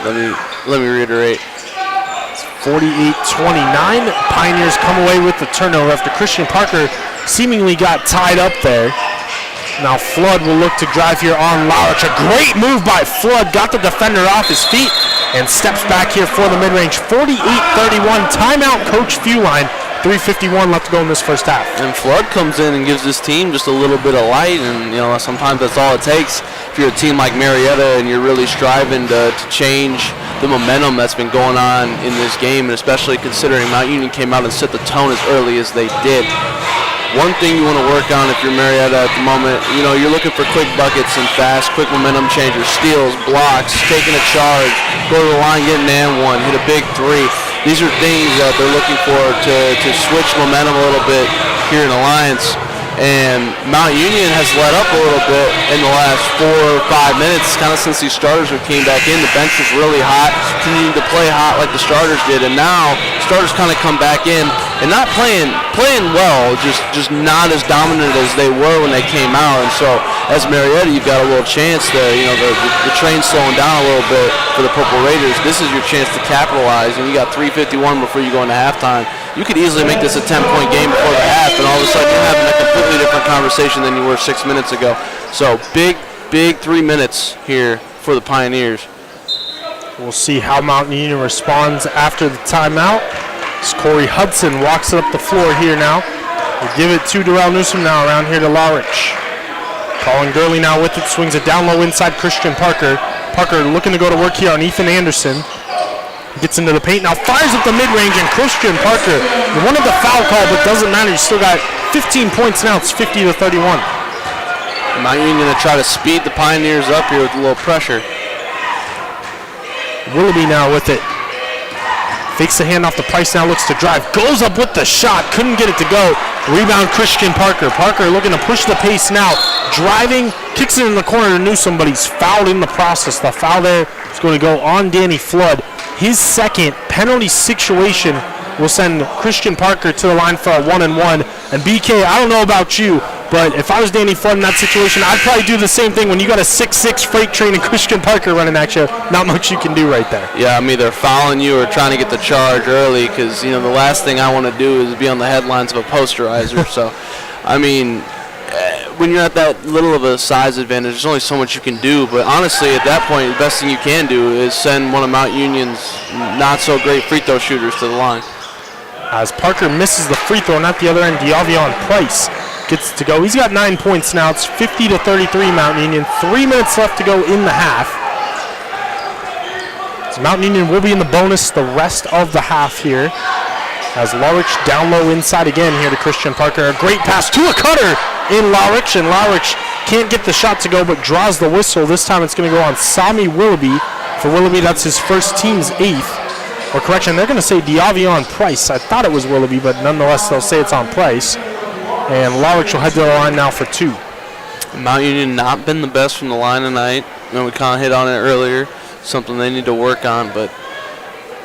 Let me reiterate. 48-29. Pioneers come away with the turnover after Christian Parker seemingly got tied up there. Now Flood will look to drive here on Lowrich. A great move by Flood. Got the defender off his feet and steps back here for the mid-range. 48-31, timeout, Coach Fewline. 3:51 left to go in this first half. And Flood comes in and gives this team just a little bit of light, and sometimes that's all it takes. If you're a team like Marietta and you're really striving to change the momentum that's been going on in this game, and especially considering Mount Union came out and set the tone as early as they did. One thing you want to work on if you're Marietta at the moment, you're looking for quick buckets and fast, quick momentum changers, steals, blocks, taking a charge, go to the line, get an and one, hit a big three. These are things that they're looking for to switch momentum a little bit here in Alliance. And Mount Union has let up a little bit in the last 4 or 5 minutes, kind of since these starters came back in. The bench was really hot, continuing to play hot like the starters did, and now starters kind of come back in and not playing well, just not as dominant as they were when they came out. And so as Marietta, you've got a little chance there. The train's slowing down a little bit for the Purple Raiders. This is your chance to capitalize, and you got 3:51 before you go into halftime. You could easily make this a 10-point game before the half, and all of a sudden you're having a completely different conversation than you were 6 minutes ago. So big 3 minutes here for the Pioneers. We'll see how Mount Union responds after the timeout. As Corey Hudson walks it up the floor here now. We'll give it to Darrell Newsom now around here to Lawrich. Colin Gurley now with it, swings it down low inside Christian Parker. Parker looking to go to work here on Ethan Anderson. Gets into the paint now, fires up the mid-range, and Christian Parker wanted the foul call, but doesn't matter. He's still got 15 points now. It's 50-31. Mount Union going to try to speed the Pioneers up here with a little pressure. Willoughby now with it. Fakes the handoff to Price now, looks to drive. Goes up with the shot, couldn't get it to go. Rebound Christian Parker. Parker looking to push the pace now. Driving, kicks it in the corner to Newsom, but he's fouled in the process. The foul there is going to go on Danny Flood. His second penalty situation will send Christian Parker to the line for a 1-and-1. And BK, I don't know about you, but if I was Danny Flood in that situation, I'd probably do the same thing. When you got a 6'6" freight train and Christian Parker running at you, not much you can do right there. Yeah, I'm either fouling you or trying to get the charge early, because the last thing I want to do is be on the headlines of a posterizer. So, when you're at that little of a size advantage, there's only so much you can do. But honestly, at that point, the best thing you can do is send one of Mount Union's not-so-great free throw shooters to the line. As Parker misses the free throw, and at the other end, Diavion Price gets to go. He's got 9 points now. It's 50-33 Mount Union. 3 minutes left to go in the half. So Mount Union will be in the bonus the rest of the half here. As Lawrich down low inside again here to Christian Parker. A great pass to a cutter in Lawrich, and Lawrich can't get the shot to go but draws the whistle. This time it's going to go on Sami Willoughby. For Willoughby, that's his first team's 8th. Or correction, they're going to say Diavion Price. I thought it was Willoughby, but nonetheless they'll say it's on Price. And Lawrich will head to the line now for 2. Mount Union not been the best from the line tonight. We kind of hit on it earlier. Something they need to work on, but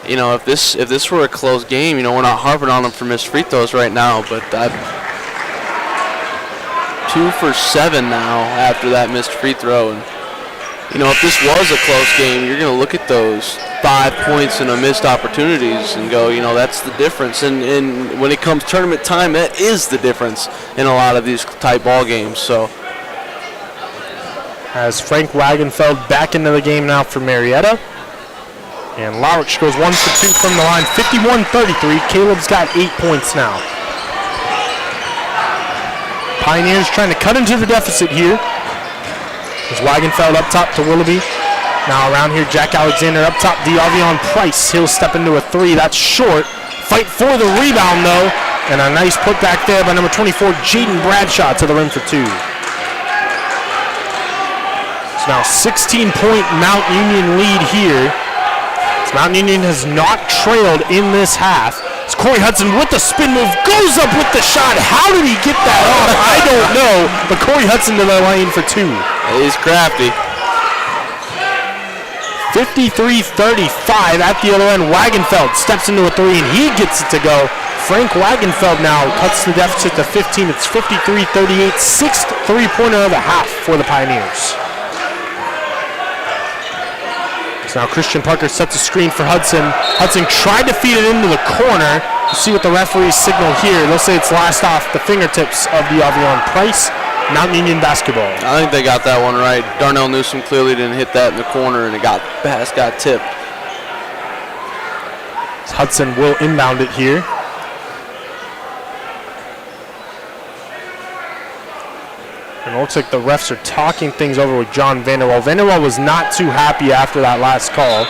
if this were a close game, we're not harping on them for missed free throws right now, but 2 for 7 now after that missed free throw. And if this was a close game, you're going to look at those 5 points and a missed opportunities and go, that's the difference. And when it comes tournament time, that is the difference in a lot of these type ball games. So, as Frank Wagenfeld back into the game now for Marietta. And Lawrich goes 1 for 2 from the line, 51-33. Caleb's got 8 points now. Pioneers trying to cut into the deficit here. There's Wagenfeld up top to Willoughby. Now around here, Jack Alexander up top, Diavion Price. He'll step into a 3. That's short. Fight for the rebound, though. And a nice putback there by number 24, Jaden Bradshaw, to the rim for 2. It's now 16-point Mount Union lead here. Mount Union has not trailed in this half. It's Corey Hudson with the spin move, goes up with the shot. How did he get that off? I don't know, but Corey Hudson to the lane for 2. He's crafty. 53-35 at the other end. Wagenfeld steps into a 3, and he gets it to go. Frank Wagenfeld now cuts the deficit to 15. It's 53-38, 6th three-pointer of the half for the Pioneers. So now Christian Parker sets a screen for Hudson. Hudson tried to feed it into the corner. We'll see what the referees signal here. They'll say it's last off the fingertips of Diavion Price. Mount Union basketball. I think they got that one right. Darnell Newsom clearly didn't hit that in the corner, and pass got tipped. Hudson will inbound it here. And it looks like the refs are talking things over with John Vanderwall. Vanderwall was not too happy after that last call.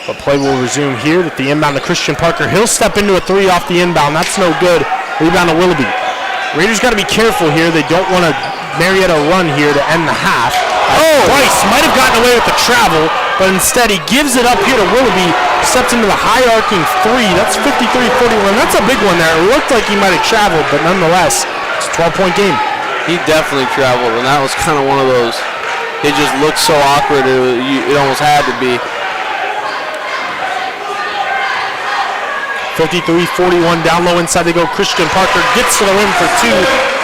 But play will resume here at the inbound to Christian Parker. He'll step into a three off the inbound. That's no good. Rebound to Willoughby. Raiders got to be careful here. They don't want a Marietta run here to end the half. Price might have gotten away with the travel, but instead he gives it up here to Willoughby. Steps into the high arcing three. That's 53-41. That's a big one there. It looked like he might have traveled, but nonetheless, it's a 12-point game. He definitely traveled, and that was kind of one of those. It just looked so awkward. It almost had to be. 53-41 down low inside they go. Christian Parker gets to the rim for two.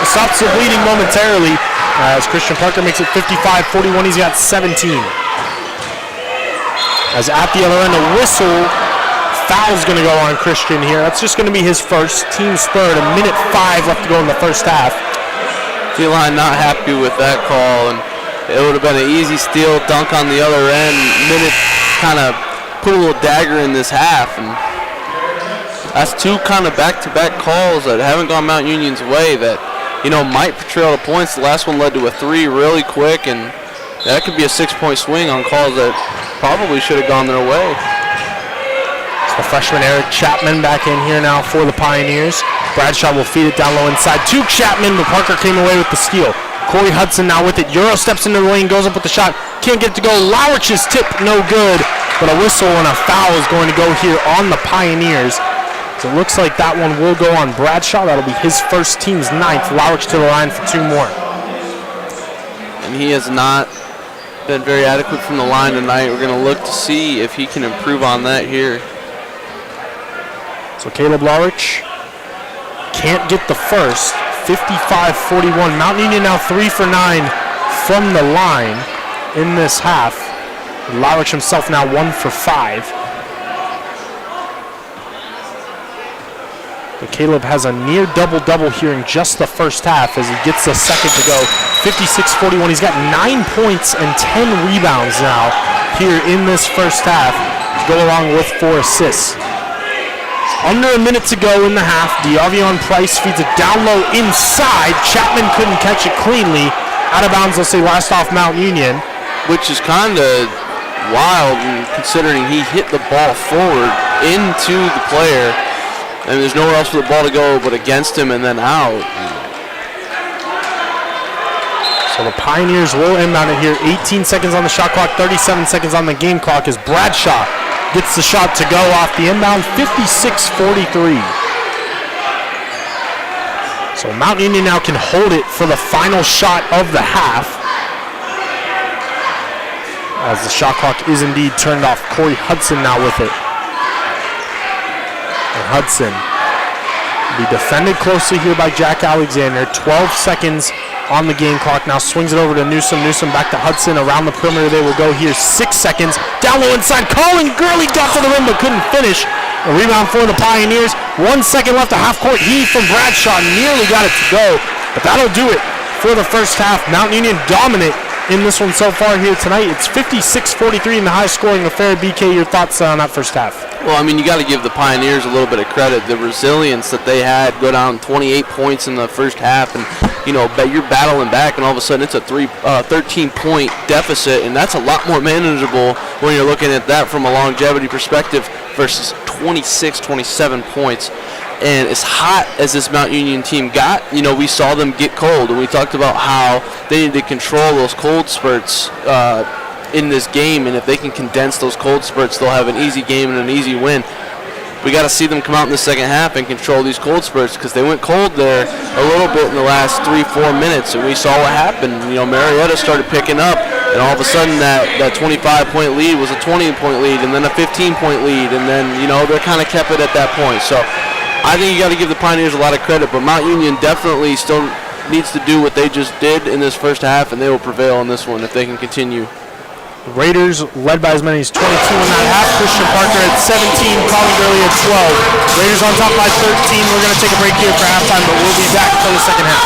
Stops the bleeding momentarily as Christian Parker makes it 55-41. He's got 17. As at the other end, a whistle. Foul's going to go on Christian here. That's just going to be his first. Team's third. 1:05 left to go in the first half. Feline not happy with that call, and it would have been an easy steal, dunk on the other end. Minute kind of put a little dagger in this half, and that's two kind of back-to-back calls that haven't gone Mount Union's way that, might trail the points. The last one led to a three really quick, and that could be a 6-point swing on calls that probably should have gone their way. The freshman Eric Chapman back in here now for the Pioneers. Bradshaw will feed it down low inside to Chapman, but Parker came away with the steal. Corey Hudson now with it. Euro steps into the lane, goes up with the shot. Can't get it to go. Lowrich's tip, no good. But a whistle and a foul is going to go here on the Pioneers. So it looks like that one will go on Bradshaw. That'll be his first, team's ninth. Lowrich to the line for two more. And he has not been very adequate from the line tonight. We're going to look to see if he can improve on that here. So Caleb Lowrich can't get the first. 55-41. Mount Union now 3 for 9 from the line in this half. Lowrich himself now 1 for 5. But Caleb has a near double-double here in just the first half as he gets the second to go. 56-41. He's got 9 points and 10 rebounds now here in this first half to go along with 4 assists. Under a minute to go in the half. D'Avion Price feeds it down low inside. Chapman couldn't catch it cleanly. Out of bounds, they'll say last off Mount Union. Which is kind of wild considering he hit the ball forward into the player. And there's nowhere else for the ball to go but against him and then out. So the Pioneers will inbound it here. 18 seconds on the shot clock, 37 seconds on the game clock as Bradshaw gets the shot to go off the inbound. 56-43. So Mount Union now can hold it for the final shot of the half. As the shot clock is indeed turned off. Corey Hudson now with it. And Hudson will be defended closely here by Jack Alexander. 12 seconds on the game clock. Now swings it over to Newsom. Newsom back to Hudson. Around the perimeter they will go here. 6 seconds. Down low inside. Colin Gurley got to the rim but couldn't finish. A rebound for the Pioneers. 1 second left. A half-court heave from Bradshaw. Nearly got it to go. But that'll do it for the first half. Mount Union dominant in this one so far here tonight. It's 56-43 in the high-scoring affair. BK, your thoughts on that first half? Well, I mean, you got to give the Pioneers a little bit of credit. The resilience that they had, go down 28 points in the first half, and you're battling back, and all of a sudden it's a 13-point deficit, and that's a lot more manageable when you're looking at that from a longevity perspective versus 26, 27 points. And as hot as this Mount Union team got, we saw them get cold, and we talked about how they need to control those cold spurts in this game, and if they can condense those cold spurts, they'll have an easy game and an easy win. We got to see them come out in the second half and control these cold spurts because they went cold there a little bit in the last 3-4 minutes, and we saw what happened. Marietta started picking up, and all of a sudden that 25-point lead was a 20-point lead, and then a 15-point lead, and then they kind of kept it at that point. So I think you got to give the Pioneers a lot of credit, but Mount Union definitely still needs to do what they just did in this first half, and they will prevail in this one if they can continue. Raiders led by as many as 22 in that half. Christian Parker at 17, Colin Gurley at 12. Raiders on top by 13. We're going to take a break here for halftime, but we'll be back for the second half.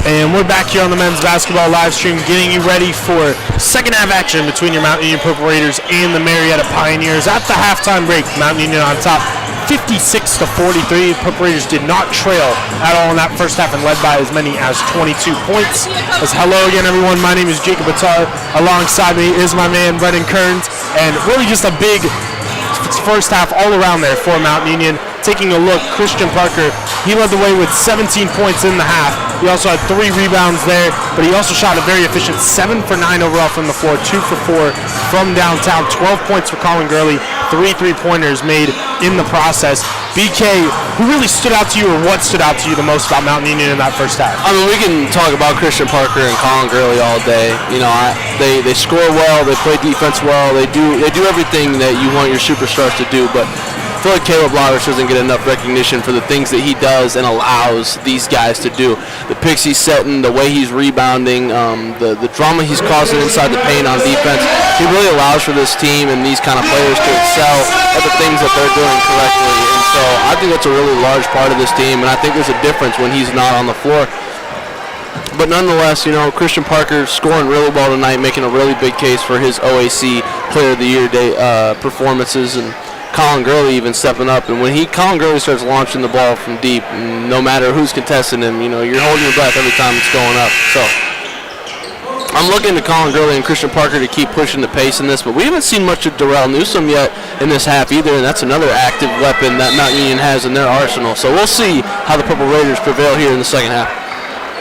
And we're back here on the men's basketball live stream, getting you ready for second half action between your Mount Union Purple Raiders and the Marietta Pioneers. At the halftime break, Mount Union on top, 56-43. Purple Raiders did not trail at all in that first half and led by as many as 22 points. As hello again, everyone. My name is Jacob Attar. Alongside me is my man Brendan Kearns, and really just a big first half all around there for Mount Union. Taking a look, Christian Parker, he led the way with 17 points in the half. He also had 3 rebounds there, but he also shot a very efficient 7 for 9 overall from the floor, 2 for 4 from downtown, 12 points for Colin Gurley, 3 3-pointers made in the process. BK, who really stood out to you, or what stood out to you the most about Mount Union in that first half? I mean, we can talk about Christian Parker and Colin Gurley all day. You know, they score well, they play defense well, they do everything that you want your superstars to do, but I feel like Caleb Lowers doesn't get enough recognition for the things that he does and allows these guys to do. The picks he's setting, the way he's rebounding, the drama he's causing inside the paint on defense. He really allows for this team and these kind of players to excel at the things that they're doing correctly. And so I think that's a really large part of this team, and I think there's a difference when he's not on the floor. But nonetheless, you know, Christian Parker scoring really well tonight, making a really big case for his OAC Player of the Year performances, and Colin Gurley even stepping up. And when Colin Gurley starts launching the ball from deep, no matter who's contesting him, you know, you're holding your breath every time it's going up. So I'm looking to Colin Gurley and Christian Parker to keep pushing the pace in this, but we haven't seen much of Darrell Newsome yet in this half either, and that's another active weapon that Mount Union has in their arsenal. So we'll see how the Purple Raiders prevail here in the second half.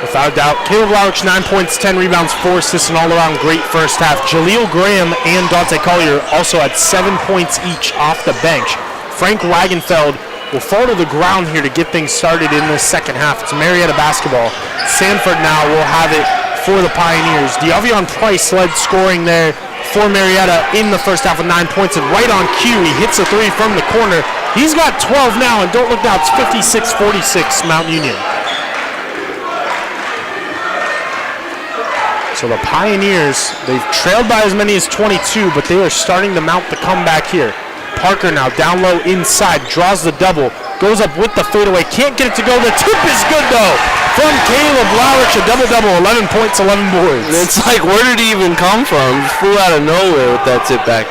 Without a doubt, Caleb Lowrich, 9 points, 10 rebounds, 4 assists, and all-around great first half. Jaleel Graham and Dante Collier also had 7 points each off the bench. Frank Wagenfeld will fall to the ground here to get things started in this second half. It's Marietta basketball. Sanford now will have it for the Pioneers. D'Avion Price led scoring there for Marietta in the first half with 9 points, and right on cue, he hits a 3 from the corner. He's got 12 now, and don't look now, it's 56-46 Mount Union. So the Pioneers, they've trailed by as many as 22, but they are starting to mount the comeback here. Parker now down low inside, draws the double, goes up with the fadeaway, can't get it to go. The tip is good though from Caleb Lowrich, a double-double, 11 points, 11 boards. It's like, where did he even come from? He flew out of nowhere with that tip back.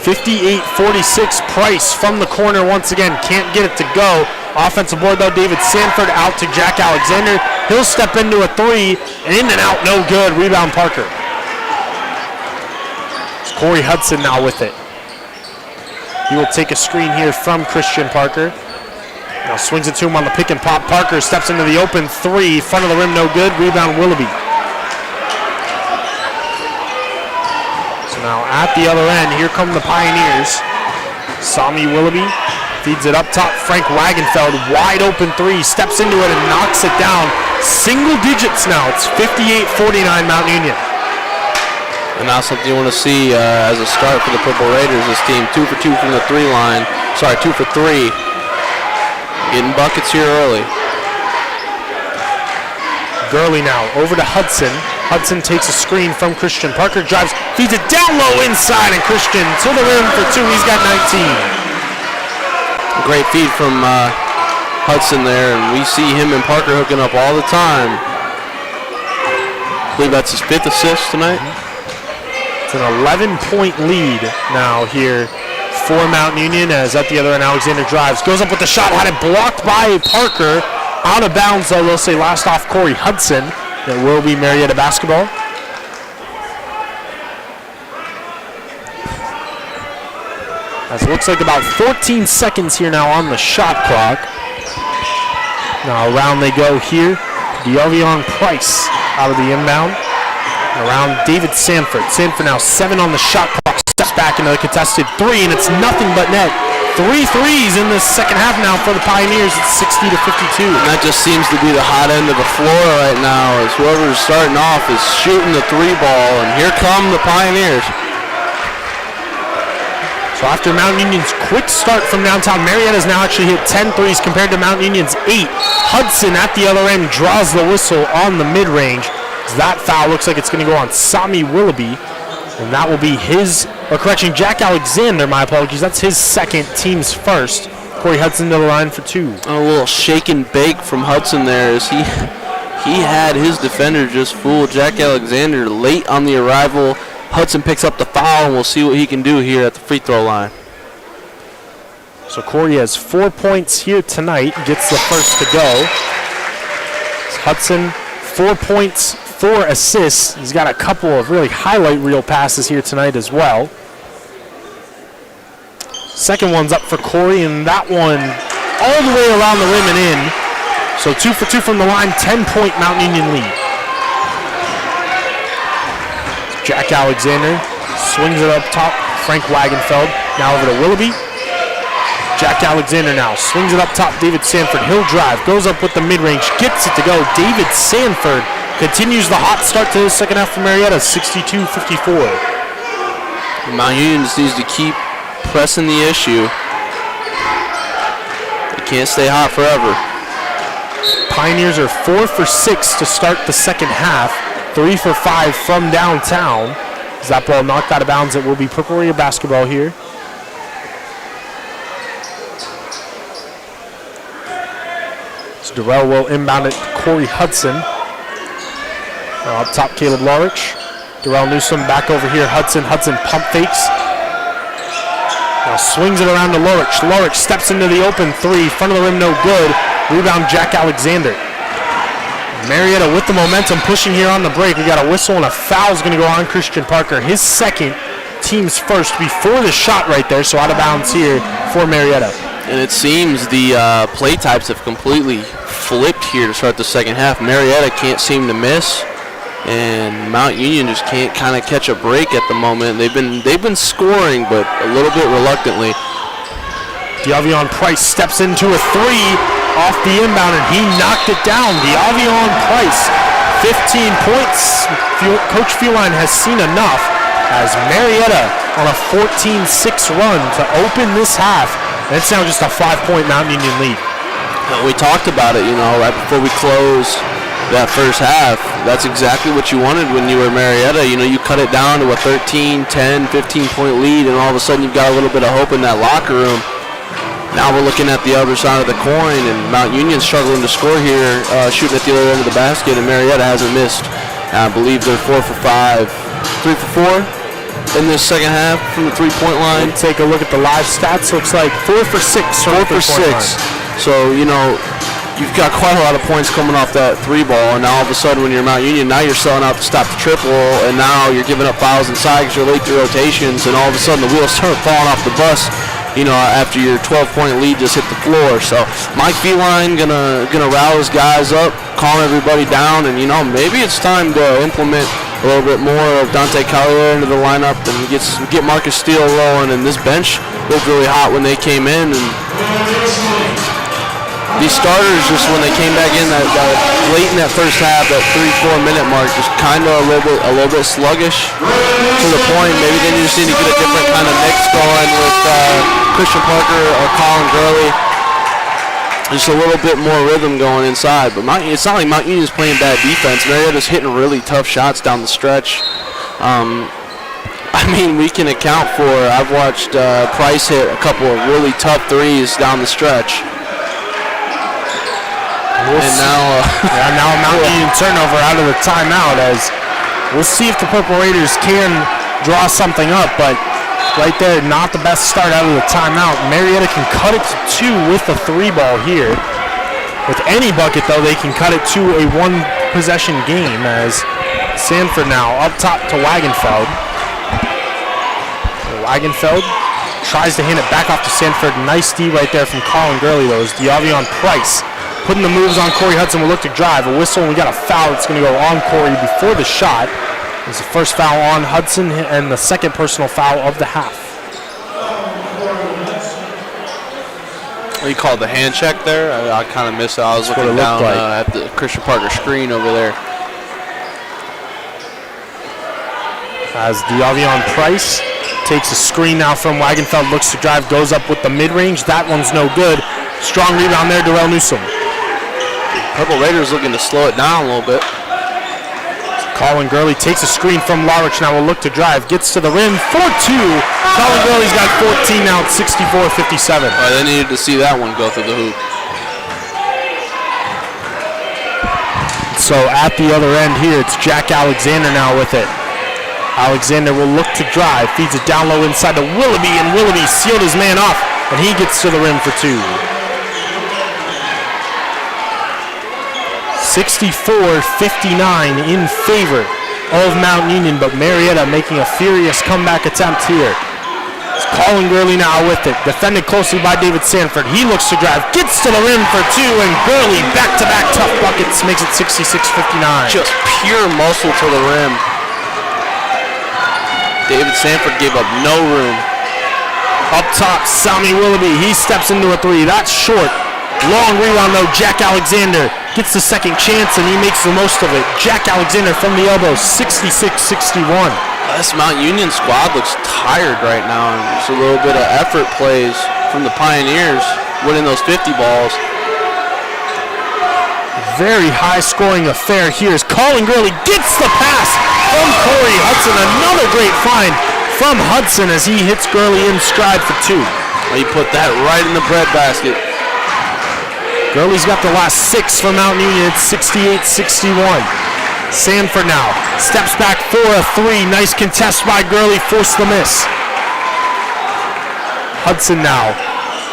58-46, Price from the corner once again, can't get it to go. Offensive board though, David Sanford out to Jack Alexander. He'll step into a 3, and in and out, no good. Rebound Parker. It's Corey Hudson now with it. He will take a screen here from Christian Parker. Now swings it to him on the pick and pop. Parker steps into the open 3, front of the rim, no good. Rebound Willoughby. So now at the other end, here come the Pioneers. Sami Willoughby feeds it up top. Frank Wagenfeld, wide open 3, steps into it and knocks it down. Single digits now. It's 58-49 Mount Union. And now something you want to see as a start for the Purple Raiders. This team 2 for 2 from the 3 line. Sorry, 2 for 3. Getting buckets here early. Gurley now over to Hudson. Hudson takes a screen from Christian. Parker drives, feeds it down low inside, and Christian to the rim for 2. He's got 19. Great feed from Hudson there, and we see him and Parker hooking up all the time. I believe that's his 5th assist tonight. It's an 11-point lead now here for Mount Union, as at the other end, Alexander drives, goes up with the shot, had it blocked by Parker. Out of bounds, though, they'll say last off Corey Hudson. It will be Marietta basketball. As it looks like about 14 seconds here now on the shot clock. Now around they go here. D'Avion Price out of the inbound. Around David Sanford. Sanford now 7 on the shot clock. Steps back into the contested 3, and it's nothing but net. 3 threes in this second half now for the Pioneers. It's 60-52. And that just seems to be the hot end of the floor right now, as whoever's starting off is shooting the 3 ball, and here come the Pioneers. So after Mount Union's quick start from downtown, Marietta's now actually hit 10 threes compared to Mount Union's 8. Hudson at the other end draws the whistle on the mid-range. That foul looks like it's going to go on Sami Willoughby, and that will be his, or correction, Jack Alexander, my apologies. That's his second, team's first. Corey Hudson to the line for 2. A little shake and bake from Hudson there as he had his defender just fool Jack Alexander late on the arrival. Hudson picks up the foul, and we'll see what he can do here at the free throw line. So Corey has 4 points here tonight, gets the first to go. Hudson, 4 points, 4 assists. He's got a couple of really highlight reel passes here tonight as well. Second one's up for Corey, and that one all the way around the rim and in. So 2 for 2 from the line, 10-point Mount Union lead. Jack Alexander swings it up top. Frank Wagenfeld now over to Willoughby. Jack Alexander now swings it up top. David Sanford, he'll drive, goes up with the mid-range, gets it to go. David Sanford continues the hot start to the second half for Marietta, 62-54. Mount Union just needs to keep pressing the issue. They can't stay hot forever. Pioneers are 4 for 6 to start the second half. 3 for 5 from downtown. As that ball knocked out of bounds, it will be Purple Raider basketball here. So Durrell will inbound it to Corey Hudson. Now up top, Caleb Lorich. Durrell Newsom back over here. Hudson pump fakes. Now swings it around to Lorich. Lorich steps into the open 3. Front of the rim, no good. Rebound, Jack Alexander. Marietta with the momentum, pushing here on the break. We got a whistle and a foul is going to go on Christian Parker. His second, team's first before the shot right there, so out of bounds here for Marietta. And it seems the play types have completely flipped here to start the second half. Marietta can't seem to miss, and Mount Union just can't kind of catch a break at the moment. They've been scoring, but a little bit reluctantly. Diavion Price steps into a 3 off the inbound, and he knocked it down. Diavion Price, 15 points. Coach Feline has seen enough as Marietta on a 14-6 run to open this half. And it's now just a 5-point Mount Union lead. We talked about it, right before we closed that first half. That's exactly what you wanted when you were Marietta. You cut it down to a 13, 10, 15-point lead, and all of a sudden you've got a little bit of hope in that locker room. Now we're looking at the other side of the coin, and Mount Union's struggling to score here, shooting at the other end of the basket, and Marietta hasn't missed. I believe they're 4 for 5, 3 for 4 in this second half from the three-point line. Take a look at the live stats. Looks like 4 for 6. 4 for 6. So, you've got quite a lot of points coming off that 3 ball, and now all of a sudden when you're Mount Union, now you're selling out to stop the triple, and now you're giving up fouls inside because you're late to rotations, and all of a sudden the wheels start falling off the bus. After your 12-point lead just hit the floor. So Mike Feline gonna rally his guys up, calm everybody down, and maybe it's time to implement a little bit more of Dante Collier into the lineup and get Marcus Steele rolling. And this bench looked really hot when they came in, and these starters just when they came back in that late in that first half, that 3-4 minute mark, just kind of a little bit sluggish to the point. Maybe they just need to get a different kind of mix going with Christian Parker or Colin Gurley. Just a little bit more rhythm going inside. But it's not like Mount Union's playing bad defense. Marietta's hitting really tough shots down the stretch. We can account for, I've watched Price hit a couple of really tough threes down the stretch. Now a Mount Union turnover out of the timeout, as we'll see if the Purple Raiders can draw something up, but right there, not the best start out of the timeout. Marietta can cut it to 2 with the 3 ball here. With any bucket, though, they can cut it to a 1-possession game, as Sanford now up top to Wagenfeld. Wagenfeld tries to hand it back off to Sanford. Nice D right there from Colin Gurley, though, as Diavion Price putting the moves on Corey Hudson will look to drive. A whistle, and we got a foul that's going to go on Corey before the shot. It's the first foul on Hudson and the second personal foul of the half. You called the hand check there? I kind of missed it. I was looking down at the Christian Parker screen over there. As Diavion Price takes a screen now from Wagenfeld, looks to drive, goes up with the mid-range. That one's no good. Strong rebound there, Durrell Newsom. Purple Raiders looking to slow it down a little bit. Colin Gurley takes a screen from Larich. Now will look to drive. Gets to the rim. 4-2. Colin Gurley's got 14 now. It's 64-57. They needed to see that one go through the hoop. So at the other end here, it's Jack Alexander now with it. Alexander will look to drive. Feeds it down low inside to Willoughby, and Willoughby sealed his man off, and he gets to the rim for 2. 64-59 in favor of Mount Union, but Marietta making a furious comeback attempt here. It's Colin Gurley now with it, defended closely by David Sanford. He looks to drive, gets to the rim for 2, and Gurley back-to-back tough buckets makes it 66-59. Just pure muscle to the rim. David Sanford gave up no room. Up top, Sami Willoughby, he steps into a 3. That's short. Long rebound though, Jack Alexander gets the second chance and he makes the most of it. Jack Alexander from the elbow, 66-61. This Mount Union squad looks tired right now. Just a little bit of effort plays from the Pioneers, winning those 50 balls. Very high scoring affair here as Colin Gurley gets the pass from Corey Hudson. Another great find from Hudson as he hits Gurley in stride for 2. He put that right in the breadbasket. Gurley's got the last 6 for Mount Union. It's 68-61. Sanford now steps back for a 3. Nice contest by Gurley. Forced the miss. Hudson now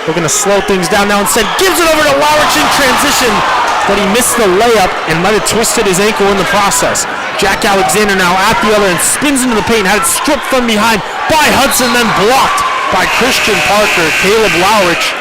looking to slow things down now. Instead gives it over to Larich in transition, but he missed the layup and might have twisted his ankle in the process. Jack Alexander now at the other end spins into the paint. Had it stripped from behind by Hudson, then blocked by Christian Parker. Caleb Larich,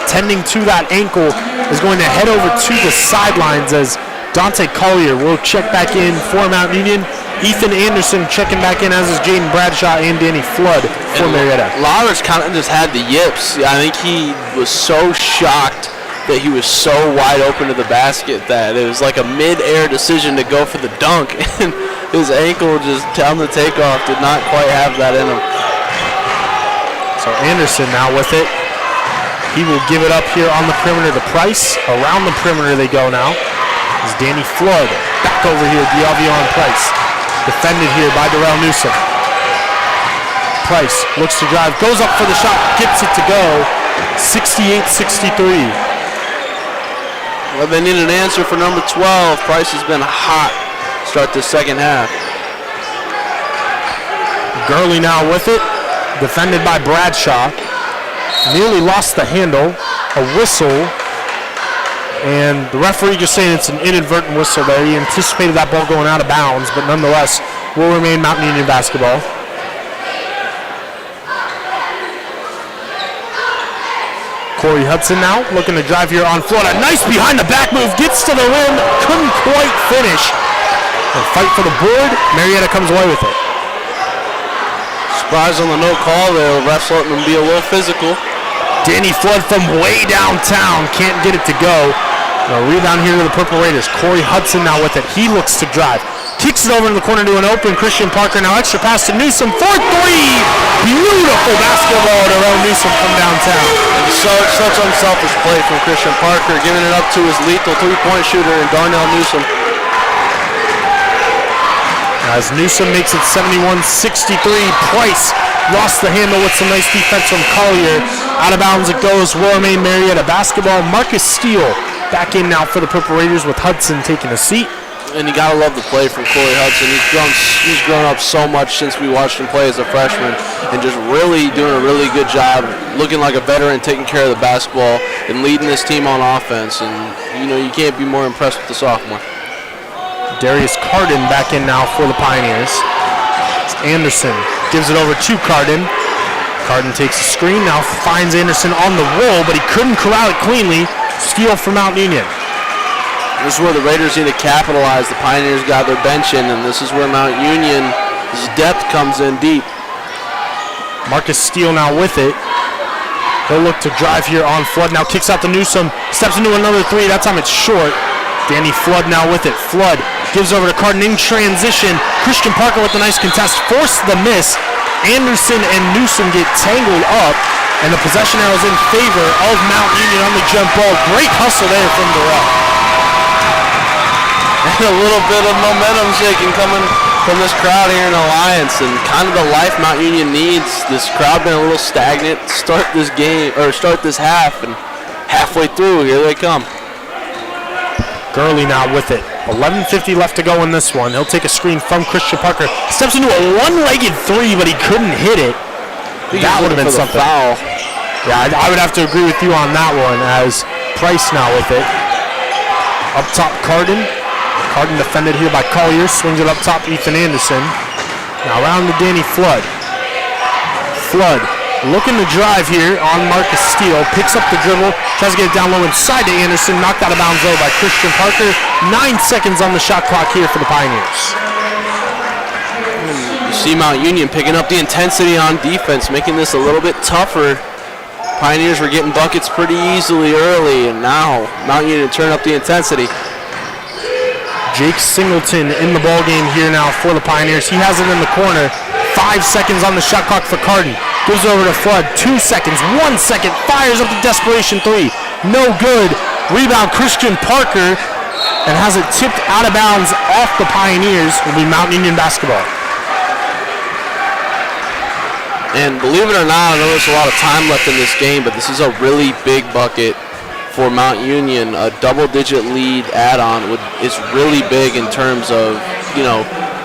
tending to that ankle, is going to head over to the sidelines as Dante Collier will check back in for Mount Union. Ethan Anderson checking back in, as is Jaden Bradshaw and Danny Flood for Marietta. Larich kind of just had the yips. I think he was so shocked that he was so wide open to the basket that it was like a mid-air decision to go for the dunk, and his ankle just on the takeoff did not quite have that in him. So Anderson now with it. He will give it up here on the perimeter to Price. Around the perimeter they go now. Is Danny Flood back over here, Diavion Price. Defended here by Darrell Newsom. Price looks to drive, goes up for the shot, gets it to go. 68-63. Well, they need an answer for number 12. Price has been hot start the second half. Gurley now with it. Defended by Bradshaw. Nearly lost the handle. A whistle. And the referee just saying it's an inadvertent whistle there. He anticipated that ball going out of bounds, but nonetheless will remain Mount Union basketball. Corey Hudson now looking to drive here on Florida. Nice behind the back move. Gets to the rim. Couldn't quite finish. And fight for the board. Marietta comes away with it. Surprise on the no call there. Refs letting them be a little physical. Danny Flood from way downtown can't get it to go. A rebound here to the Purple Raiders. Corey Hudson now with it. He looks to drive. Kicks it over to the corner to an open Christian Parker. Now extra pass to Newsom for 3. Beautiful basketball to Darrell Newsom from downtown. Such unselfish play from Christian Parker, giving it up to his lethal three-point shooter in Darnell Newsom. As Newsom makes it 71-63. Price lost the handle with some nice defense from Collier. Out of bounds it goes. Will remain Marietta basketball. Marcus Steele back in now for the Purple Raiders with Hudson taking a seat. And you gotta love the play from Corey Hudson. He's grown up so much since we watched him play as a freshman, and just really doing a really good job, looking like a veteran, taking care of the basketball and leading this team on offense. And you can't be more impressed with the sophomore. Darius Carden back in now for the Pioneers. Anderson gives it over to Carden. Carden takes a screen, now finds Anderson on the roll, but he couldn't corral it cleanly. Steal for Mount Union. This is where the Raiders need to capitalize. The Pioneers got their bench in, and this is where Mount Union's depth comes in deep. Marcus Steele now with it. He'll look to drive here on Flood. Now kicks out to Newsom. Steps into another 3. That time it's short. Danny Flood now with it. Flood gives over to Carden in transition. Christian Parker with a nice contest. Forced the miss. Anderson and Newsom get tangled up, and the possession arrow is in favor of Mount Union on the jump ball. Great hustle there from Darrell. And a little bit of momentum shaking coming from this crowd here in Alliance, and kind of the life Mount Union needs. This crowd been a little stagnant. Start this game, or start this half, and halfway through, here they come. Gurley now with it. 11:50 left to go in this one. He'll take a screen from Christian Parker. Steps into a one-legged three, but he couldn't hit it. That would have been something. Foul. Yeah, I would have to agree with you on that one, as Price now with it. Up top, Carden. Carden defended here by Collier. Swings it up top, Ethan Anderson. Now around to Danny Flood. Flood looking to drive here on Marcus Steele. Picks up the dribble. Tries to get it down low inside to Anderson. Knocked out of bounds though by Christian Parker. 9 seconds on the shot clock here for the Pioneers. You see Mount Union picking up the intensity on defense, making this a little bit tougher. Pioneers were getting buckets pretty easily early, and now Mount Union turn up the intensity. Jake Singleton in the ball game here now for the Pioneers. He has it in the corner. 5 seconds on the shot clock for Carden. Gives over to Flood. 2 seconds. 1 second. Fires up the desperation three. No good. Rebound Christian Parker, and has it tipped out of bounds off the Pioneers. Will be Mount Union basketball. And believe it or not, I know there's a lot of time left in this game, but this is a really big bucket for Mount Union. A double-digit lead add-on is really big in terms of,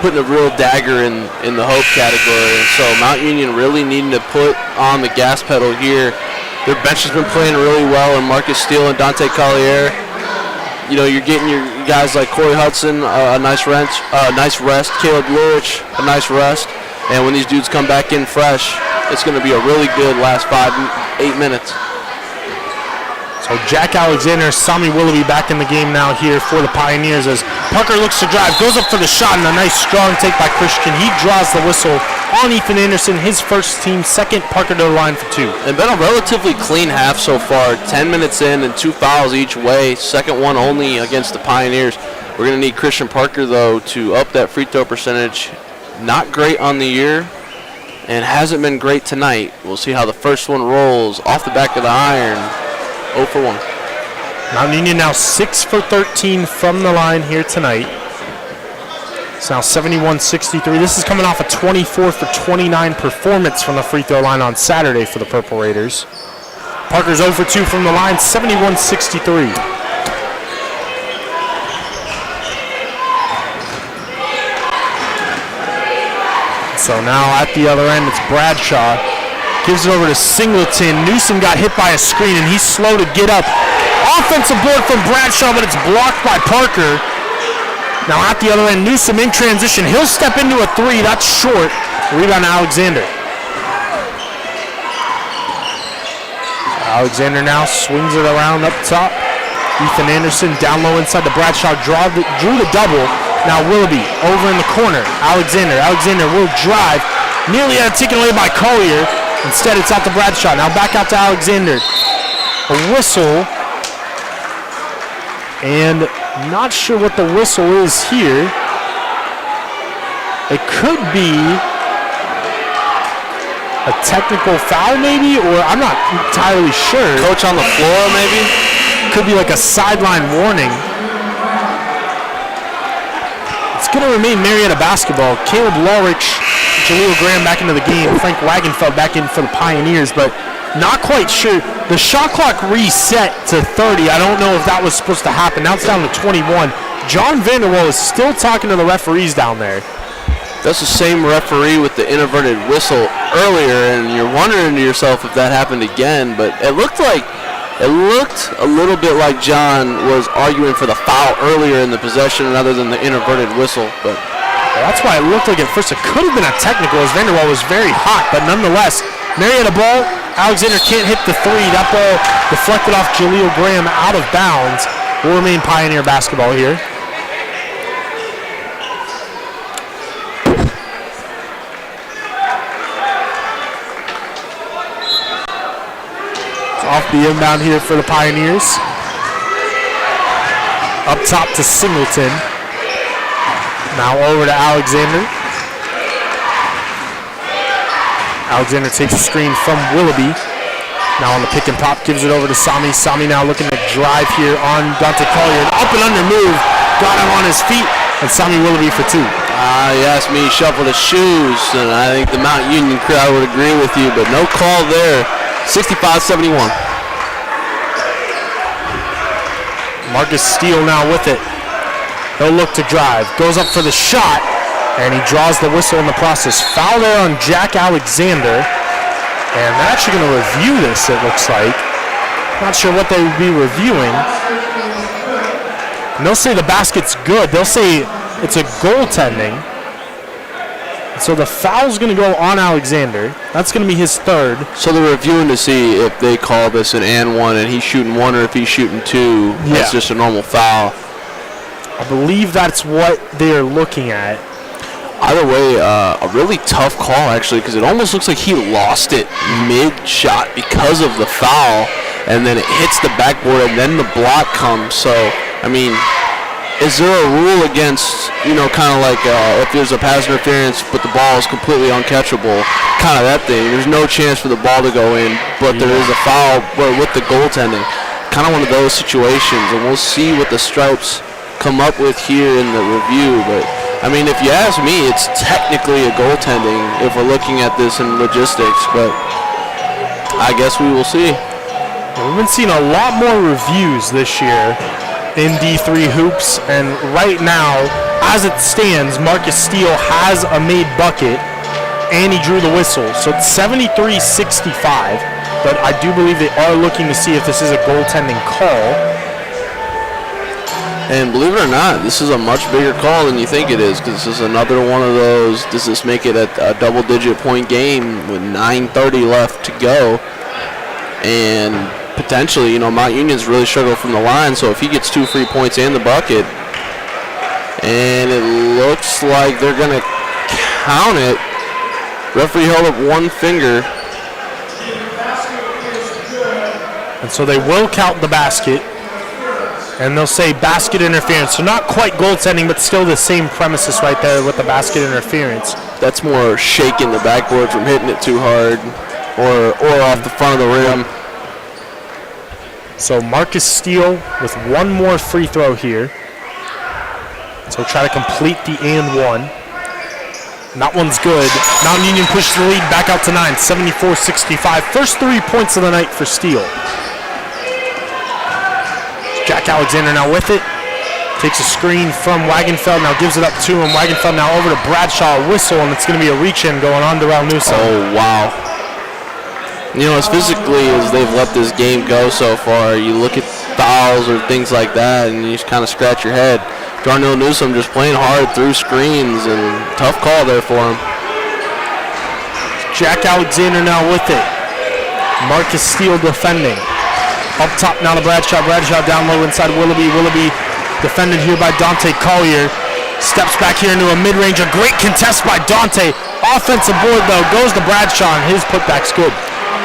putting a real dagger in the hope category. And so Mount Union really needing to put on the gas pedal here. Their bench has been playing really well, and Marcus Steele and Dante Collier. You're getting your guys like Corey Hudson a nice rest. Caleb Lurich, a nice rest. And when these dudes come back in fresh, it's going to be a really good last 5-8 minutes. So Jack Alexander, Sami Willoughby back in the game now here for the Pioneers as Parker looks to drive, goes up for the shot, and a nice strong take by Christian. He draws the whistle on Ethan Anderson, his first team second. Parker to the line for 2. And been a relatively clean half so far. 10 minutes in and 2 fouls each way. Second one only against the Pioneers. We're going to need Christian Parker, though, to up that free throw percentage. Not great on the year and hasn't been great tonight. We'll see how the first one rolls off the back of the iron. 0 for 1. Mount Union now 6 for 13 from the line here tonight. It's now 71-63. This is coming off a 24 for 29 performance from the free throw line on Saturday for the Purple Raiders. Parker's 0 for 2 from the line, 71-63. So now at the other end, it's Bradshaw. Gives it over to Singleton. Newsom got hit by a screen, and he's slow to get up. Offensive board from Bradshaw, but it's blocked by Parker. Now at the other end, Newsom in transition. He'll step into a three. That's short. Rebound to Alexander. Alexander now swings it around up top. Ethan Anderson down low inside the Bradshaw. Drew the double. Now Willoughby over in the corner. Alexander will drive. Nearly had it taken away by Collier. Instead, it's out to Bradshaw. Now back out to Alexander. A whistle. And not sure what the whistle is here. It could be a technical foul maybe, or I'm not entirely sure. Coach on the floor maybe? Could be like a sideline warning. It's going to remain Marietta basketball. Caleb Lurich, Jaleel Graham back into the game. Frank Wagenfeld back in for the Pioneers, but not quite sure. The shot clock reset to 30. I don't know if that was supposed to happen. Now it's down to 21. John Vanderwall is still talking to the referees down there. That's the same referee with the inverted whistle earlier, and you're wondering to yourself if that happened again, but it looked a little bit like John was arguing for the foul earlier in the possession rather than the inverted whistle. But that's why it looked like at first it could have been a technical, as Vanderwall was very hot, but nonetheless, Marietta ball. Alexander can't hit the three. That ball deflected off Jaleel Graham out of bounds. Will remain Pioneer basketball here. It's off the inbound here for the Pioneers. Up top to Singleton. Now over to Alexander. Alexander takes a screen from Willoughby. Now on the pick and pop, gives it over to Sami. Sami now looking to drive here on Dante Collier. An up and under move got him on his feet, and Sami Willoughby for 2. You asked me, shuffle the shoes, and I think the Mount Union crowd would agree with you, but no call there. 65-71. Marcus Steele now with it. He'll look to drive, goes up for the shot, and he draws the whistle in the process. Foul there on Jack Alexander, and they're actually going to review this, it looks like. Not sure what they would be reviewing. And they'll say the basket's good. They'll say it's a goaltending. So the foul's going to go on Alexander. That's going to be his 3rd. So they're reviewing to see if they call this an and 1 and he's shooting 1 or if he's shooting 2. Yeah. That's just a normal foul. I believe that's what they're looking at. Either way, a really tough call, actually, because it almost looks like he lost it mid-shot because of the foul, and then it hits the backboard, and then the block comes. So, I mean, is there a rule against, kind of like if there's a pass interference but the ball is completely uncatchable, kind of that thing. There's no chance for the ball to go in, but there is a foul with the goaltending. Kind of one of those situations, and we'll see what the Stripes come up with here in the review, but I mean, if you ask me, it's technically a goaltending if we're looking at this in logistics, but I guess we will see. We've been seeing a lot more reviews this year in D3 hoops, and right now, as it stands, Marcus Steele has a made bucket, and he drew the whistle, so it's 73-65, but I do believe they are looking to see if this is a goaltending call. And believe it or not, this is a much bigger call than you think it is, because this is another one of those, does this make it a double-digit point game with 9:30 left to go? And potentially, Mount Union's really struggled from the line, so if he gets 2 free points and the bucket, and it looks like they're going to count it. Referee held up one finger. And so they will count the basket. And they'll say basket interference. So not quite goaltending, but still the same premises right there with the basket interference. That's more shaking the backboard from hitting it too hard or off the front of the rim. So Marcus Steele with one more free throw here. So try to complete the and 1. And that one's good. Mountain Union pushes the lead back out to 9, 74-65. First 3 points of the night for Steele. Jack Alexander now with it. Takes a screen from Wagenfeld, now gives it up to him. Wagenfeld now over to Bradshaw, a whistle, and it's going to be a reach-in going on to Newsom. Oh, wow. As physically as they've let this game go so far, you look at fouls or things like that, and you just kind of scratch your head. Darnell Newsom just playing hard through screens, and tough call there for him. Jack Alexander now with it. Marcus Steele defending. Up top now to Bradshaw. Bradshaw down low inside Willoughby. Willoughby defended here by Dante Collier. Steps back here into a mid-range. A great contest by Dante. Offensive board, though, goes to Bradshaw, and his putback's good.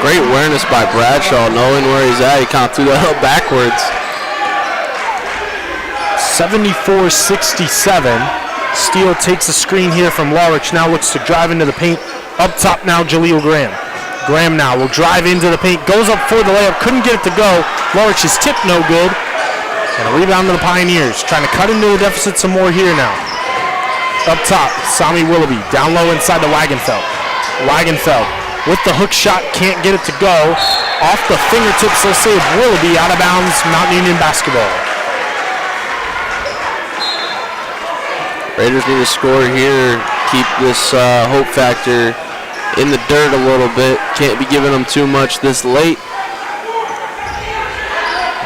Great awareness by Bradshaw, knowing where he's at. He kind of threw that up backwards. 74-67. Steele takes a screen here from Lawrence. Now looks to drive into the paint. Up top now, Jaleel Graham. Graham now will drive into the paint, goes up for the layup, couldn't get it to go. Lawrence's tip no good. And a rebound to the Pioneers. Trying to cut into the deficit some more here now. Up top, Sami Willoughby. Down low inside to Wagenfeld. Wagenfeld with the hook shot, can't get it to go. Off the fingertips, they'll save Willoughby, out of bounds, Mount Union basketball. Raiders need to score here, keep this hope factor in the dirt a little bit. Can't be giving them too much this late.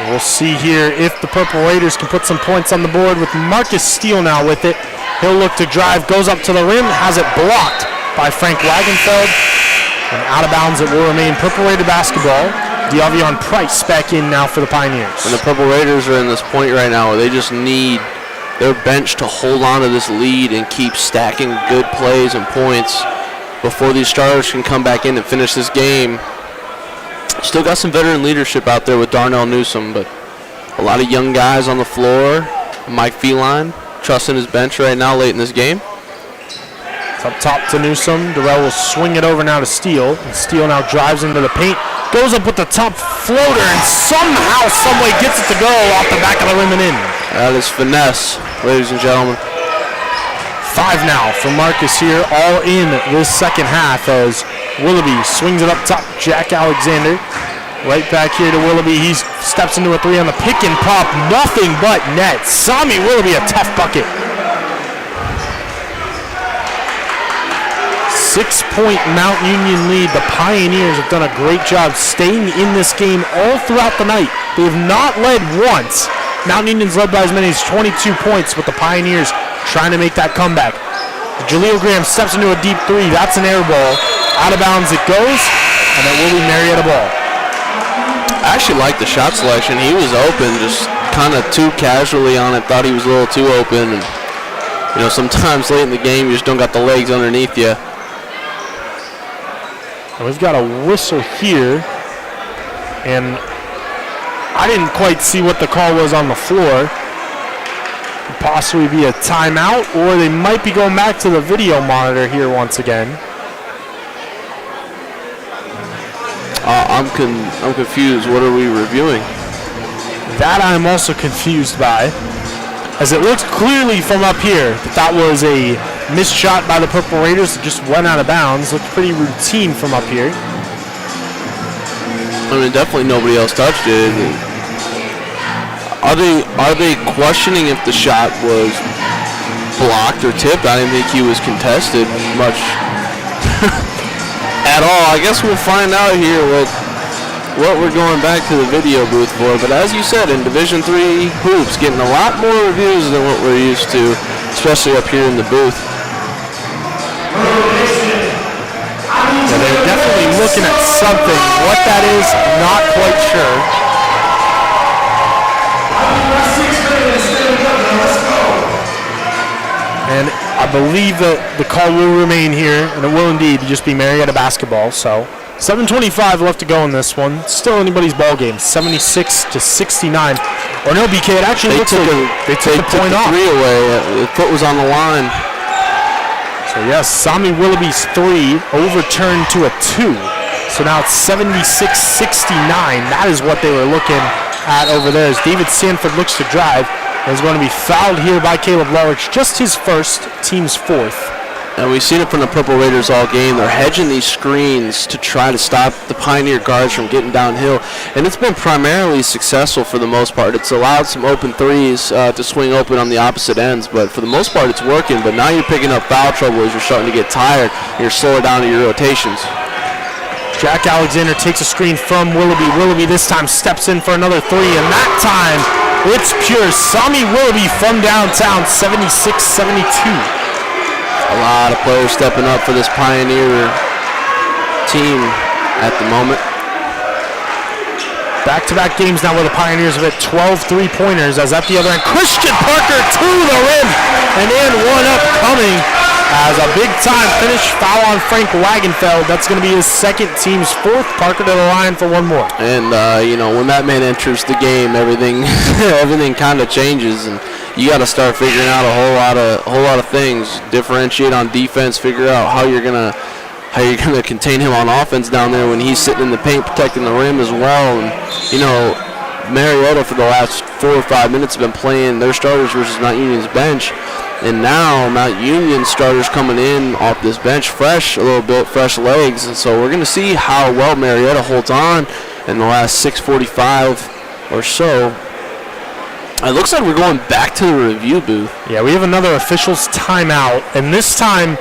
We'll see here if the Purple Raiders can put some points on the board with Marcus Steele now with it. He'll look to drive, goes up to the rim, has it blocked by Frank Wagenfeld. And out of bounds it will remain. Purple Raider basketball. Diavion Price back in now for the Pioneers. And the Purple Raiders are in this point right now where they just need their bench to hold on to this lead and keep stacking good plays and points before these starters can come back in and finish this game. Still got some veteran leadership out there with Darnell Newsom, but a lot of young guys on the floor. Mike Feline trusting his bench right now late in this game. It's up top to Newsom. Durrell will swing it over now to Steele. And Steele now drives into the paint. Goes up with the top floater and somehow, someway gets it to go off the back of the rim and in. That is finesse. ladies and gentlemen. 5 now for Marcus here, all in this second half as Willoughby swings it up top. Jack Alexander right back here to Willoughby. He steps into a 3 on the pick and pop. Nothing but net. Sami Willoughby, a tough bucket. 6-point Mount Union lead. The Pioneers have done a great job staying in this game all throughout the night. They have not led once. Mount Union's led by as many as 22 points, but the Pioneers trying to make that comeback. Jaleel Graham steps into a deep 3. That's an air ball. Out of bounds it goes, and it will be Marietta ball. I actually like the shot selection. He was open, just kind of too casually on it. Thought he was a little too open. And, you know, sometimes late in the game, you just don't got the legs underneath you. And we've got a whistle here, and I didn't quite see what the call was on the floor. Could possibly be a timeout, or they might be going back to the video monitor here once again. I'm confused. What are we reviewing? That I'm also confused by, as it looks clearly from up here that was a missed shot by the Purple Raiders that just went out of bounds. Looked pretty routine from up here. I mean, definitely nobody else touched it. Are they questioning if the shot was blocked or tipped? I didn't think he was contested much at all. I guess we'll find out here what we're going back to the video booth for. But as you said, in Division III hoops, getting a lot more reviews than what we're used to, especially up here in the booth. Yeah, they're definitely looking at something. What that is, not quite sure. And I believe that the call will remain here, and it will indeed just be Marietta basketball. So 7:25 left to go in this one. Still anybody's ball game, 76-69. Or no, BK, it actually looks like they took the point off. 3 away. The foot was on the line. So yes, Sami Willoughby's 3 overturned to a 2. So now it's 76-69. That is what they were looking at over there as David Sanford looks to drive. And is going to be fouled here by Caleb Lawrence, just his first, team's 4th. And we've seen it from the Purple Raiders all game. They're hedging these screens to try to stop the Pioneer guards from getting downhill. And it's been primarily successful for the most part. It's allowed some open threes to swing open on the opposite ends. But for the most part, it's working. But now you're picking up foul trouble as you're starting to get tired. You're slower down to your rotations. Jack Alexander takes a screen from Willoughby. Willoughby this time steps in for another 3. And that time, it's pure. Sami Willoughby from downtown, 76-72. A lot of players stepping up for this Pioneer team at the moment. Back-to-back games now where the Pioneers have hit 12 3-pointers as at the other end, Christian Parker to the rim, and in one upcoming as a big-time finish foul on Frank Wagenfeld. That's going to be his second, team's 4th. Parker to the line for one more. And, you know, when that man enters the game, everything everything kind of changes, and you got to start figuring out a whole lot of things. Differentiate on defense, figure out how you're gonna contain him on offense down there when he's sitting in the paint protecting the rim as well. And you know, Marietta for the last 4 or 5 minutes have been playing their starters versus Mount Union's bench, and now Mount Union starters coming in off this bench fresh, a little bit fresh legs. And so we're gonna see how well Marietta holds on in the last 6:45 or so. It looks like we're going back to the review booth. Yeah, we have another officials timeout, and this time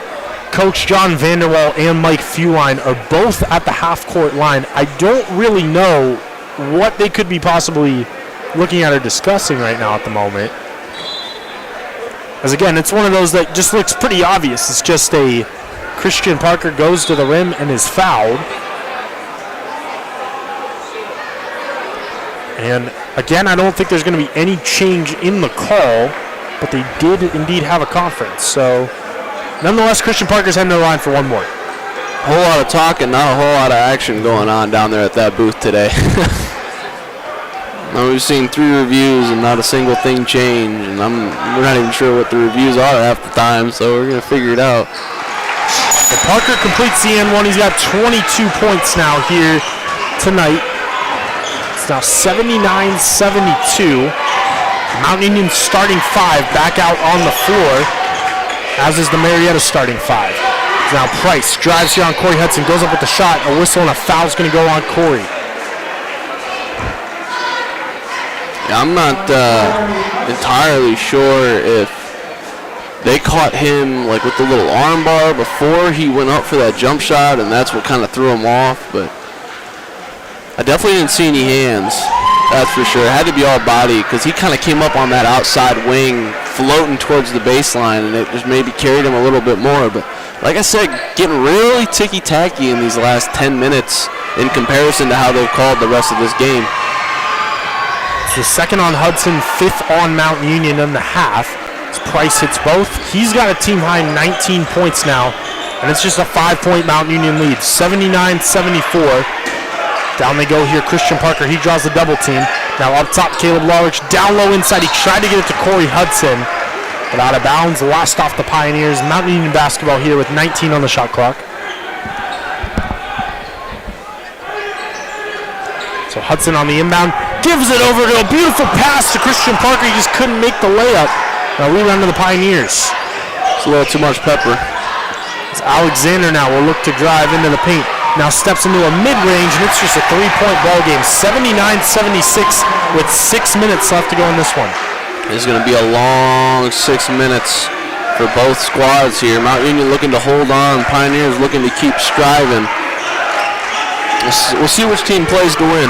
Coach John Vanderwall and Mike Feuline are both at the half-court line. I don't really know what they could be possibly looking at or discussing right now at the moment. As again, it's one of those that just looks pretty obvious. It's just a Christian Parker goes to the rim and is fouled. And again, I don't think there's going to be any change in the call, but they did indeed have a conference. So, nonetheless, Christian Parker's heading to the line for one more. A whole lot of talk and not a whole lot of action going on down there at that booth today. Now, we've seen 3 reviews and not a single thing change, and we're not even sure what the reviews are half the time, so we're going to figure it out. So Parker completes the N1. He's got 22 points now here tonight. It's now 79-72. Mount Union starting 5 back out on the floor, as is the Marietta starting 5. Now Price drives here on Corey Hudson, goes up with the shot, a whistle and a foul is going to go on Corey. Yeah, I'm not entirely sure if they caught him like with the little arm bar before he went up for that jump shot, and that's what kind of threw him off. But I definitely didn't see any hands, that's for sure. It had to be all body because he kind of came up on that outside wing floating towards the baseline, and it just maybe carried him a little bit more. But like I said, getting really ticky-tacky in these last 10 minutes in comparison to how they've called the rest of this game. It's the second on Hudson, 5th on Mount Union in the half. As Price hits both. He's got a team-high 19 points now, and it's just a 5-point Mount Union lead, 79-74. Down they go here, Christian Parker, he draws the double team. Now up top, Caleb Larich, down low inside. He tried to get it to Corey Hudson, but out of bounds, lost off the Pioneers. Mount Union basketball here with 19 on the shot clock. So Hudson on the inbound, gives it over to a beautiful pass to Christian Parker. He just couldn't make the layup. Now rebound to the Pioneers. It's a little too much pepper. It's Alexander now will look to drive into the paint. Now steps into a mid-range, and it's just a 3-point ball game. 79-76 with 6 minutes left to go in this one. It's going to be a long 6 minutes for both squads here. Mount Union looking to hold on. Pioneers looking to keep striving. We'll see which team plays to win.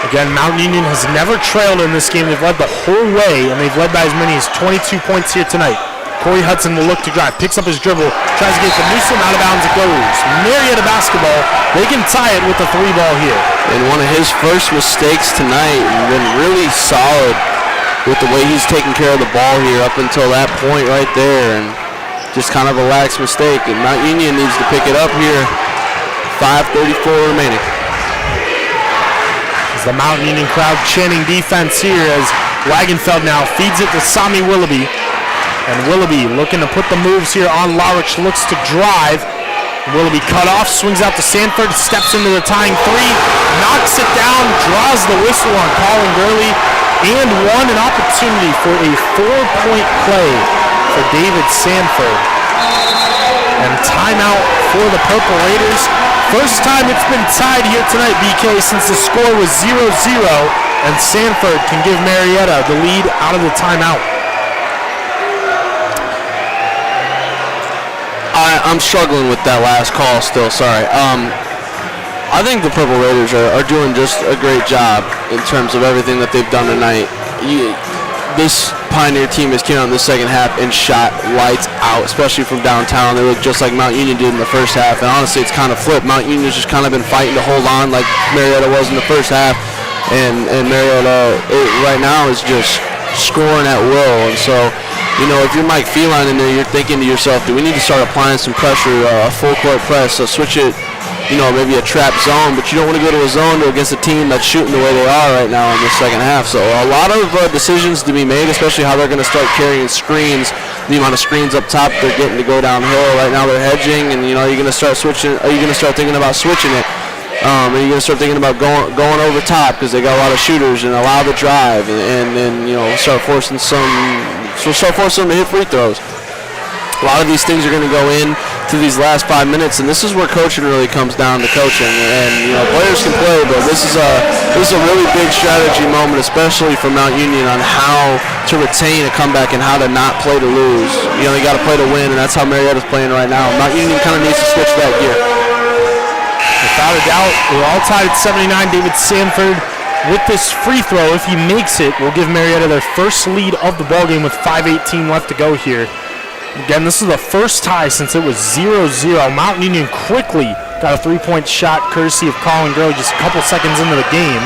Again, Mount Union has never trailed in this game. They've led the whole way, and they've led by as many as 22 points here tonight. Corey Hudson will look to drive, picks up his dribble, tries to get it to Newsom, out of bounds it goes. Marietta basketball, they can tie it with the 3-ball here. And one of his first mistakes tonight, and been really solid with the way he's taking care of the ball here up until that point right there, and just kind of a lax mistake. And Mount Union needs to pick it up here. 5:34 remaining. The Mount Union crowd chanting defense here as Wagenfeld now feeds it to Sami Willoughby. And Willoughby looking to put the moves here on Larich, looks to drive. Willoughby cut off, swings out to Sanford, steps into the tying 3, knocks it down, draws the whistle on Colin Gurley, and won an opportunity for a 4-point play for David Sanford. And timeout for the Purple Raiders. First time it's been tied here tonight, BK, since the score was 0-0, and Sanford can give Marietta the lead out of the timeout. I'm struggling with that last call still, sorry. I think the Purple Raiders are doing just a great job in terms of everything that they've done tonight. This Pioneer team has came out in the second half and shot lights out, especially from downtown. They look just like Mount Union did in the first half, and honestly, it's kind of flipped. Mount Union's just kind of been fighting to hold on like Marietta was in the first half, and Marietta right now is just scoring at will. And so, you know, if you're Mike Feline in there, you're thinking to yourself, do we need to start applying some pressure, a full court press, so switch it, you know, maybe a trap zone, but you don't want to go to a zone against a team that's shooting the way they are right now in the second half. So a lot of decisions to be made, especially how they're going to start carrying screens, the amount of screens up top they're getting to go downhill. Right now they're hedging, and, you know, you're going to start switching. Are you going to start thinking about switching it? Are you going to start thinking about going over top because they got a lot of shooters and allow the drive and you know, start forcing them to hit free throws. A lot of these things are going to go in to these last 5 minutes, and this is where coaching really comes down to coaching. And you know, players can play, but this is a really big strategy moment, especially for Mount Union, on how to retain a comeback and how to not play to lose. You know, you got to play to win, and that's how Marietta's playing right now. Mount Union kind of needs to switch that gear. Without a doubt, we're all tied at 79. David Sanford with this free throw, if he makes it, will give Marietta their first lead of the ballgame with 5:18 left to go here. Again, this is the first tie since it was 0-0. Mount Union quickly got a 3-point shot courtesy of Colin Gurley just a couple seconds into the game.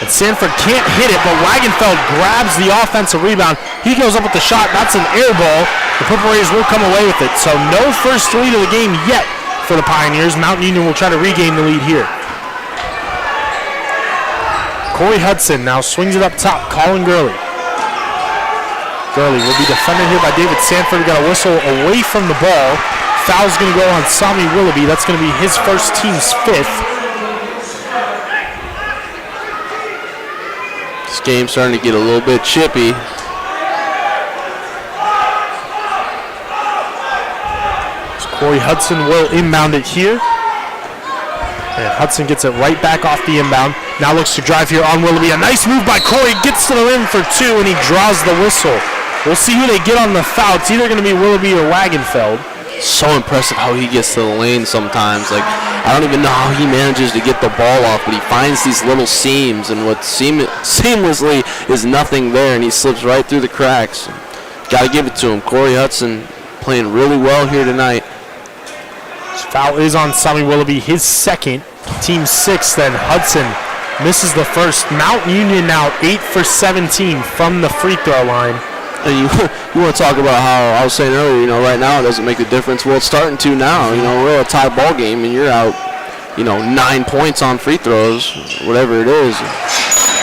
And Sanford can't hit it, but Wagenfeld grabs the offensive rebound. He goes up with the shot. That's an air ball. The Purple Raiders will come away with it. So no first lead of the game yet for the Pioneers. Mount Union will try to regain the lead here. Corey Hudson now swings it up top. Colin Gurley. Gurley will be defended here by David Sanford. Got a whistle away from the ball. Foul's going to go on Sami Willoughby. That's going to be his first, team's 5th. This game's starting to get a little bit chippy. Corey Hudson will inbound it here. And Hudson gets it right back off the inbound. Now looks to drive here on Willoughby. A nice move by Corey. Gets to the rim for two, and he draws the whistle. We'll see who they get on the foul. It's either going to be Willoughby or Wagenfeld. So impressive how he gets to the lane sometimes. Like, I don't even know how he manages to get the ball off, but he finds these little seams, and what seamlessly is nothing there, and he slips right through the cracks. Got to give it to him. Corey Hudson playing really well here tonight. Foul is on Sami Willoughby, his second, team sixth, then Hudson misses the first. Mount Union now 8 for 17 from the free throw line. And you want to talk about how I was saying earlier, right now it doesn't make a difference. Well, it's starting to now. We're a tie ball game and you're out, 9 points on free throws, whatever it is.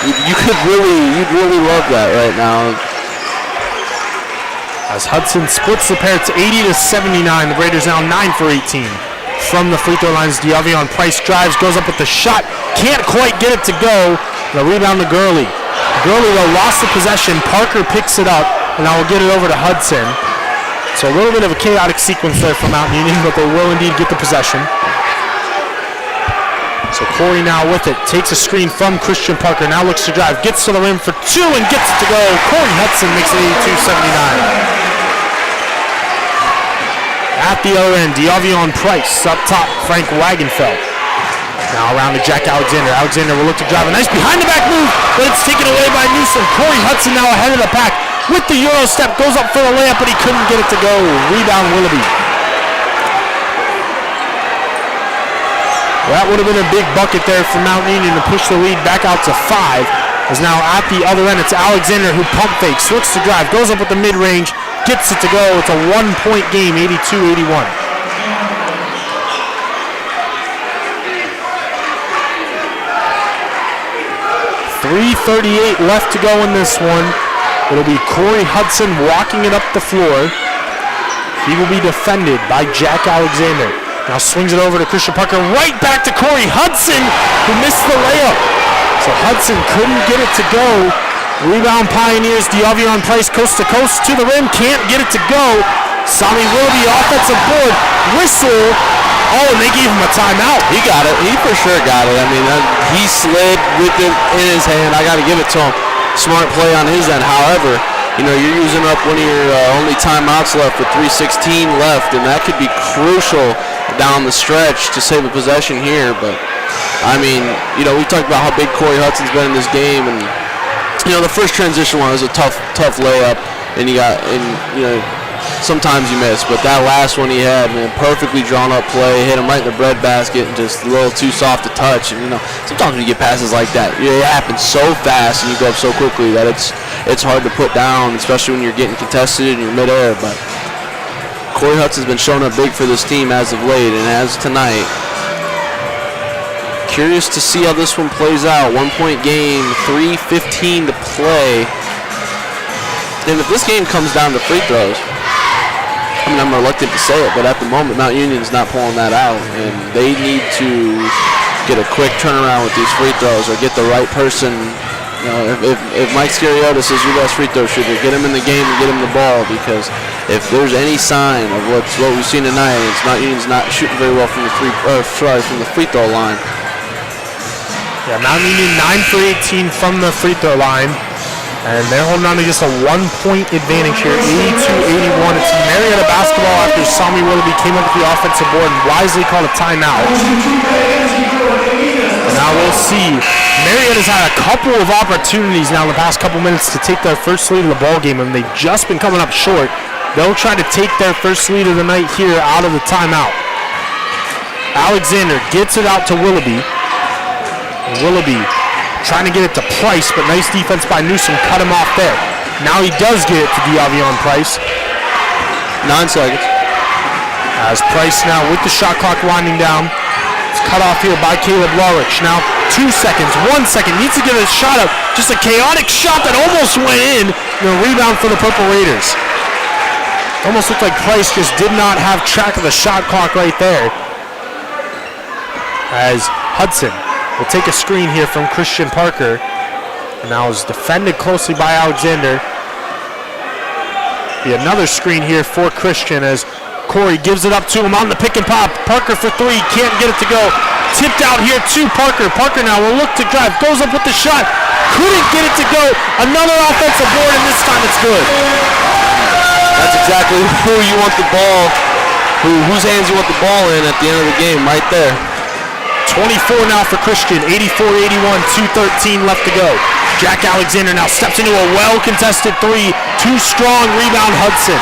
You'd really love that right now. As Hudson splits the pair, it's 80 to 79. The Raiders now 9 for 18. From the free throw lines, Diavion Price drives, goes up with the shot, can't quite get it to go. The rebound to Gurley. Gurley, though, lost the possession. Parker picks it up, and now will get it over to Hudson. So a little bit of a chaotic sequence there from Mount Union, but they will indeed get the possession. So Corey now with it, takes a screen from Christian Parker, now looks to drive, gets to the rim for two and gets it to go. Corey Hudson makes it 82-79. At the other end, Diavion Price, up top, Frank Wagenfeld. Now around to Jack Alexander. Alexander will look to drive, a nice behind the back move, but it's taken away by Newsom. Corey Hudson now ahead of the pack with the Euro step, goes up for the layup, but he couldn't get it to go. Rebound Willoughby. That would have been a big bucket there for Mount Union to push the lead back out to 5. As now at the other end, it's Alexander who pump fakes, looks to drive, goes up with the mid-range, gets it to go. It's a 1-point game, 82-81. .338 left to go in this one. It'll be Corey Hudson walking it up the floor. He will be defended by Jack Alexander. Now swings it over to Christian Parker, right back to Corey Hudson, who missed the layup. So Hudson couldn't get it to go. Rebound Pioneers, Diavion Price coast to coast to the rim, can't get it to go. Sami Willoughby offensive board, whistle. Oh, and they gave him a timeout. He got it. He for sure got it. I mean, he slid with it in his hand. I got to give it to him. Smart play on his end. However, you're using up one of your only timeouts left with 3:16 left, and that could be crucial down the stretch to save a possession here. But I mean, we talked about how big Corey Hudson's been in this game, and the first transition one was a tough layup, and sometimes you miss, but that last one he had, perfectly drawn up play, hit him right in the breadbasket, and just a little too soft to touch. And sometimes when you get passes like that, it happens so fast and you go up so quickly that it's hard to put down, especially when you're getting contested and you're midair. But Corey Hudson's been showing up big for this team as of late, and as tonight. Curious to see how this one plays out. 1-point game, 3:15 to play. And if this game comes down to free throws, I'm reluctant to say it, but at the moment, Mount Union's not pulling that out, and they need to get a quick turnaround with these free throws or get the right person. If Mike Scariotis is your best free throw shooter, get him in the game and get him the ball, because if there's any sign of what we've seen tonight, it's Mount Union's not shooting very well from the free throw line. Yeah, Mount Union 9 for 18 from the free throw line. And they're holding on to just a 1-point advantage here, 82-81. It's Marietta basketball after Sami Willoughby came up with the offensive board and wisely called a timeout. And now we'll see. Marietta's had a couple of opportunities now in the past couple minutes to take their first lead of the ball game, and they've just been coming up short. They'll try to take their first lead of the night here out of the timeout. Alexander gets it out to Willoughby. Willoughby trying to get it to Price, but nice defense by Newsom, cut him off there. Now he does get it to Diavion Price. 9 seconds. As Price now with the shot clock winding down. It's cut off here by Caleb Lawrich. Now 2 seconds, 1 second, needs to get a shot up. Just a chaotic shot that almost went in. The rebound for the Purple Raiders. Almost looked like Price just did not have track of the shot clock right there. As Hudson will take a screen here from Christian Parker. Now is defended closely by Alexander. Be another screen here for Christian as Corey gives it up to him on the pick and pop. Parker for three, can't get it to go. Tipped out here to Parker. Parker now will look to drive, goes up with the shot. Couldn't get it to go. Another offensive board, and this time it's good. That's exactly who you want the ball, whose hands you want the ball in at the end of the game, right there. 24 now for Christian, 84-81, 2:13 left to go. Jack Alexander now steps into a well-contested three. Too strong, rebound Hudson.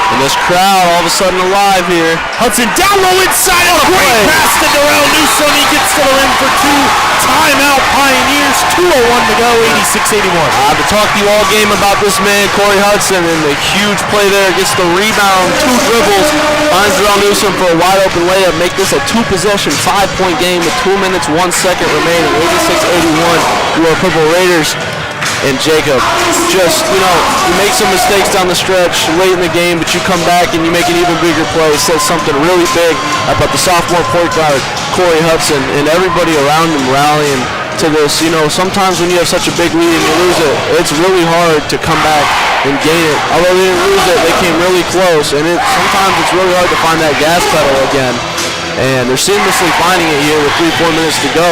And this crowd all of a sudden alive here. Hudson down low inside, a great pass to Darrell Newsom. He gets to the rim for two. Timeout Pioneers, 2:01 to go, 86-81. I've been talking to you all game about this man, Corey Hudson, and the huge play there. Gets the rebound, 2 dribbles, finds Darrell Newsom for a wide open layup. Make this a 2-possession, 5-point game with 2 minutes, 1 second remaining, 86-81. Your Purple Raiders. And Jacob, just, you make some mistakes down the stretch late in the game, but you come back and you make an even bigger play. It says something really big about the sophomore point guard, Corey Hudson, and everybody around him rallying to this. Sometimes when you have such a big lead and you lose it, it's really hard to come back and gain it. Although they didn't lose it, they came really close, and sometimes it's really hard to find that gas pedal again. And they're seamlessly finding it here with 3-4 minutes to go.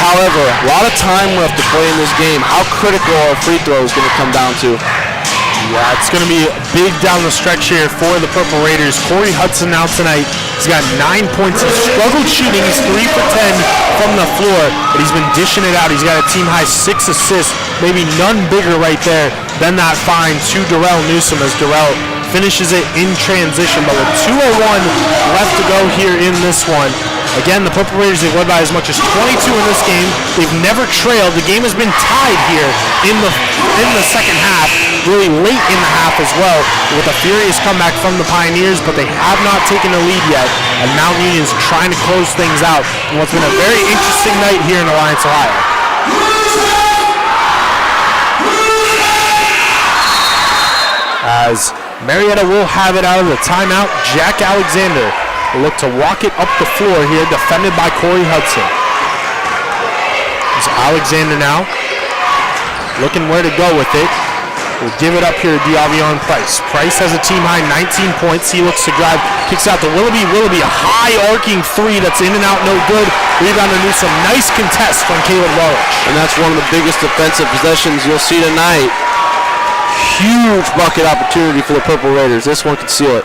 However, a lot of time left to play in this game. How critical are free throws going to come down to? Yeah, it's going to be big down the stretch here for the Purple Raiders. Corey Hudson now tonight. He's got 9 points. He struggled shooting. He's 3 for 10 from the floor, but he's been dishing it out. He's got a team-high 6 assists, maybe none bigger right there than that find to Darrell Newsom as Darrell finishes it in transition. But with 2:01 left to go here in this one, again, the Purple Raiders, they've led by as much as 22 in this game. They've never trailed. The game has been tied here in the second half, really late in the half as well, with a furious comeback from the Pioneers, but they have not taken a lead yet, and Mount Union's trying to close things out in what's been a very interesting night here in Alliance, Ohio. As Marietta will have it out of the timeout, Jack Alexander will look to walk it up the floor here, defended by Corey Hudson. It's Alexander now, looking where to go with it. We'll give it up here to Diavion Price. Price has a team-high 19 points. He looks to drive, kicks out to Willoughby. Willoughby, a high arcing three that's in and out, no good. Rebound to Newsom. Nice contest from Caleb Welch. And that's one of the biggest defensive possessions you'll see tonight. Huge bucket opportunity for the Purple Raiders. This one could seal it.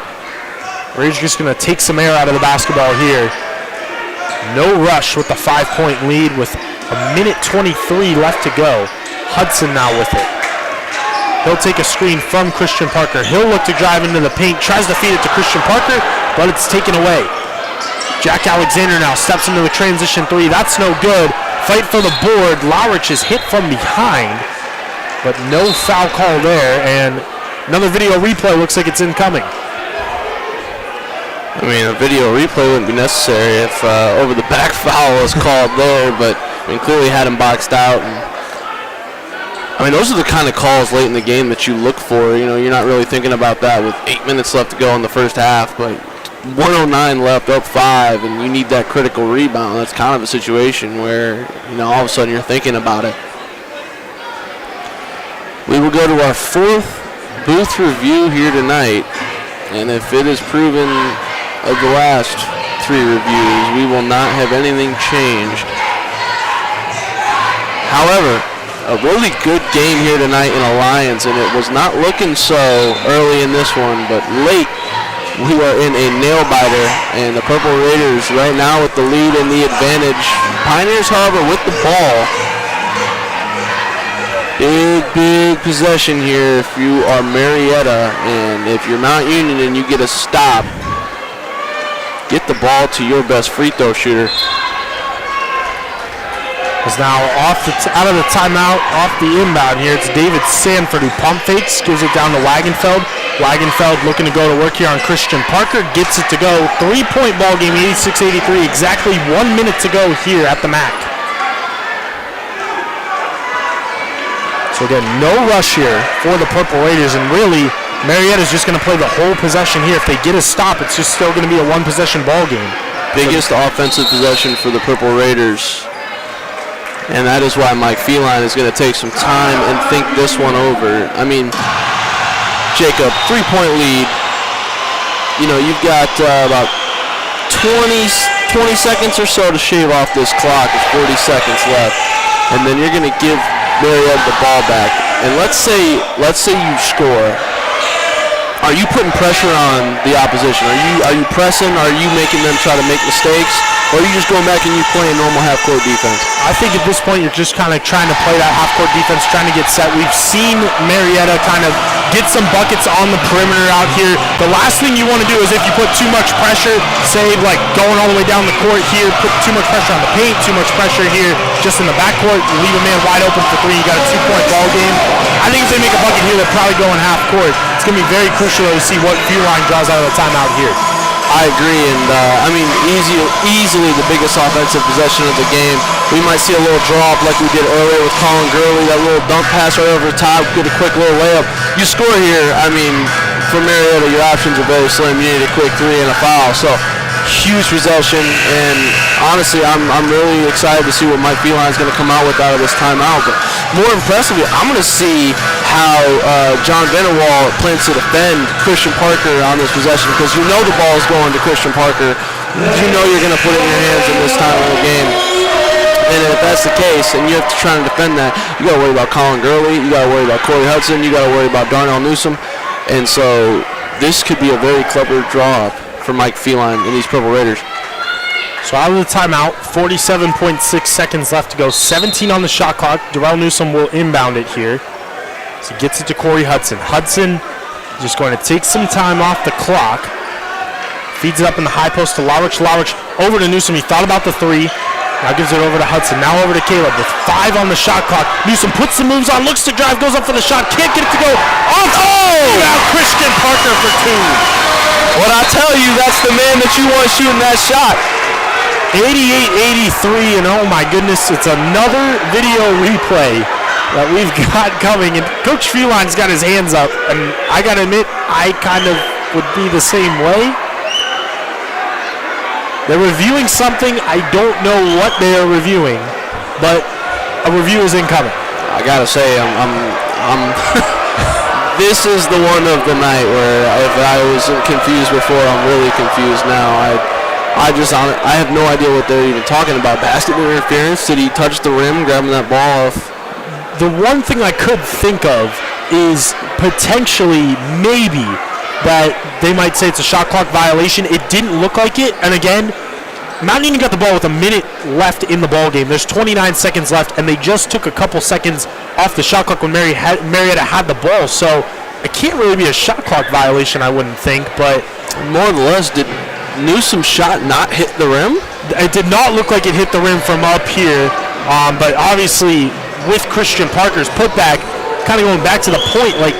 Raiders just going to take some air out of the basketball here. No rush with the 5-point lead with a minute 23 left to go. Hudson now with it. He'll take a screen from Christian Parker. He'll look to drive into the paint, tries to feed it to Christian Parker, but it's taken away. Jack Alexander now steps into the transition three. That's no good. Fight for the board. Lowrich is hit from behind, but no foul call there, and another video replay looks like it's incoming. I mean, a video replay wouldn't be necessary if over the back foul was called there, but clearly had him boxed out. And, those are the kind of calls late in the game that you look for. You're not really thinking about that with 8 minutes left to go in the first half, but 109 left, up 5, and you need that critical rebound. That's kind of a situation where, all of a sudden you're thinking about it. We will go to our 4th booth review here tonight, and if it is proven of the last 3 reviews, we will not have anything changed. However, a really good game here tonight in Alliance, and it was not looking so early in this one, but late we are in a nail-biter, and the Purple Raiders right now with the lead and the advantage. Pioneers, however, with the ball. Big possession here if you are Marietta, and if you're Mount Union and you get a stop, get the ball to your best free throw shooter. Is now out of the timeout, off the inbound here. It's David Sanford who pump fakes, gives it down to Wagenfeld. Wagenfeld looking to go to work here on Christian Parker, gets it to go. 3-point ball game, 86-83, exactly 1 minute to go here at the MAC. So again, no rush here for the Purple Raiders, and really, Marietta's just going to play the whole possession here. If they get a stop, it's just still going to be a 1-possession ball game. Biggest offensive possession for the Purple Raiders. And that is why Mike Feline is going to take some time and think this one over. I mean, Jacob, 3-point lead. You know, you've got about 20 seconds or so to shave off this clock with 40 seconds left. And then you're going to give Marietta the ball back. And let's say you score. Are you putting pressure on the opposition? Are you pressing? Are you making them try to make mistakes? Or are you just going back and you playing normal half-court defense? I think at this point you're just kind of trying to play that half-court defense, trying to get set. We've seen Marietta kind of get some buckets on the perimeter out here. The last thing you want to do is if you put too much pressure, say like going all the way down the court here, put too much pressure on the paint, too much pressure here just in the backcourt, leave a man wide open for three, you got a 2-point ball game. I think if they make a bucket here, they're probably going half-court. It's going to be very crucial to see what Feline draws out of the timeout here. I agree, and I mean, easily the biggest offensive possession of the game. We might see a little drop like we did earlier with Colin Gurley, that little dunk pass right over the top, get a quick little layup. You score here, I mean, for Marietta, your options are very slim. You need a quick three and a foul, so huge possession, and honestly, I'm really excited to see what Mike Feline is going to come out with out of this timeout. But more impressively, I'm going to see how John Venewall plans to defend Christian Parker on this possession, because you know the ball is going to Christian Parker. You know you're going to put it in your hands in this time of the game. And if that's the case, and you have to try and defend that, you got to worry about Colin Gurley, you got to worry about Corey Hudson, you got to worry about Darnell Newsome, and so this could be a very clever draw for Mike Feline and these Purple Raiders. So out of the timeout, 47.6 seconds left to go. 17 on the shot clock. Darrell Newsome will inbound it here. So he gets it to Corey Hudson. Hudson just going to take some time off the clock. Feeds it up in the high post to Lawrich. Lawrich over to Newsome. He thought about the three. Now gives it over to Hudson. Now over to Caleb with 5 on the shot clock. Newsome puts the moves on, looks to drive, goes up for the shot. Can't get it to go. Off. Oh! Now Christian Parker for 2. What I tell you, that's the man that you want shooting that shot. 88-83, and oh my goodness, it's another video replay that we've got coming. And Coach Feline's got his hands up, and I got to admit, I kind of would be the same way. They're reviewing something. I don't know what they are reviewing, but a review is incoming. I got to say, I'm this is the one of the night where if I wasn't confused before, I'm really confused now. I have no idea what they're even talking about. Basket interference? Did he touch the rim, grabbing that ball off? The one thing I could think of is potentially maybe that they might say it's a shot clock violation. It didn't look like it. And again, Mount Union got the ball with a minute left in the ball game. There's 29 seconds left, and they just took a couple seconds off the shot clock when Marietta had the ball. So it can't really be a shot clock violation, I wouldn't think. But more or less, did Newsome's shot not hit the rim? It did not look like it hit the rim from up here. But obviously, with Christian Parker's putback, kind of going back to the point, like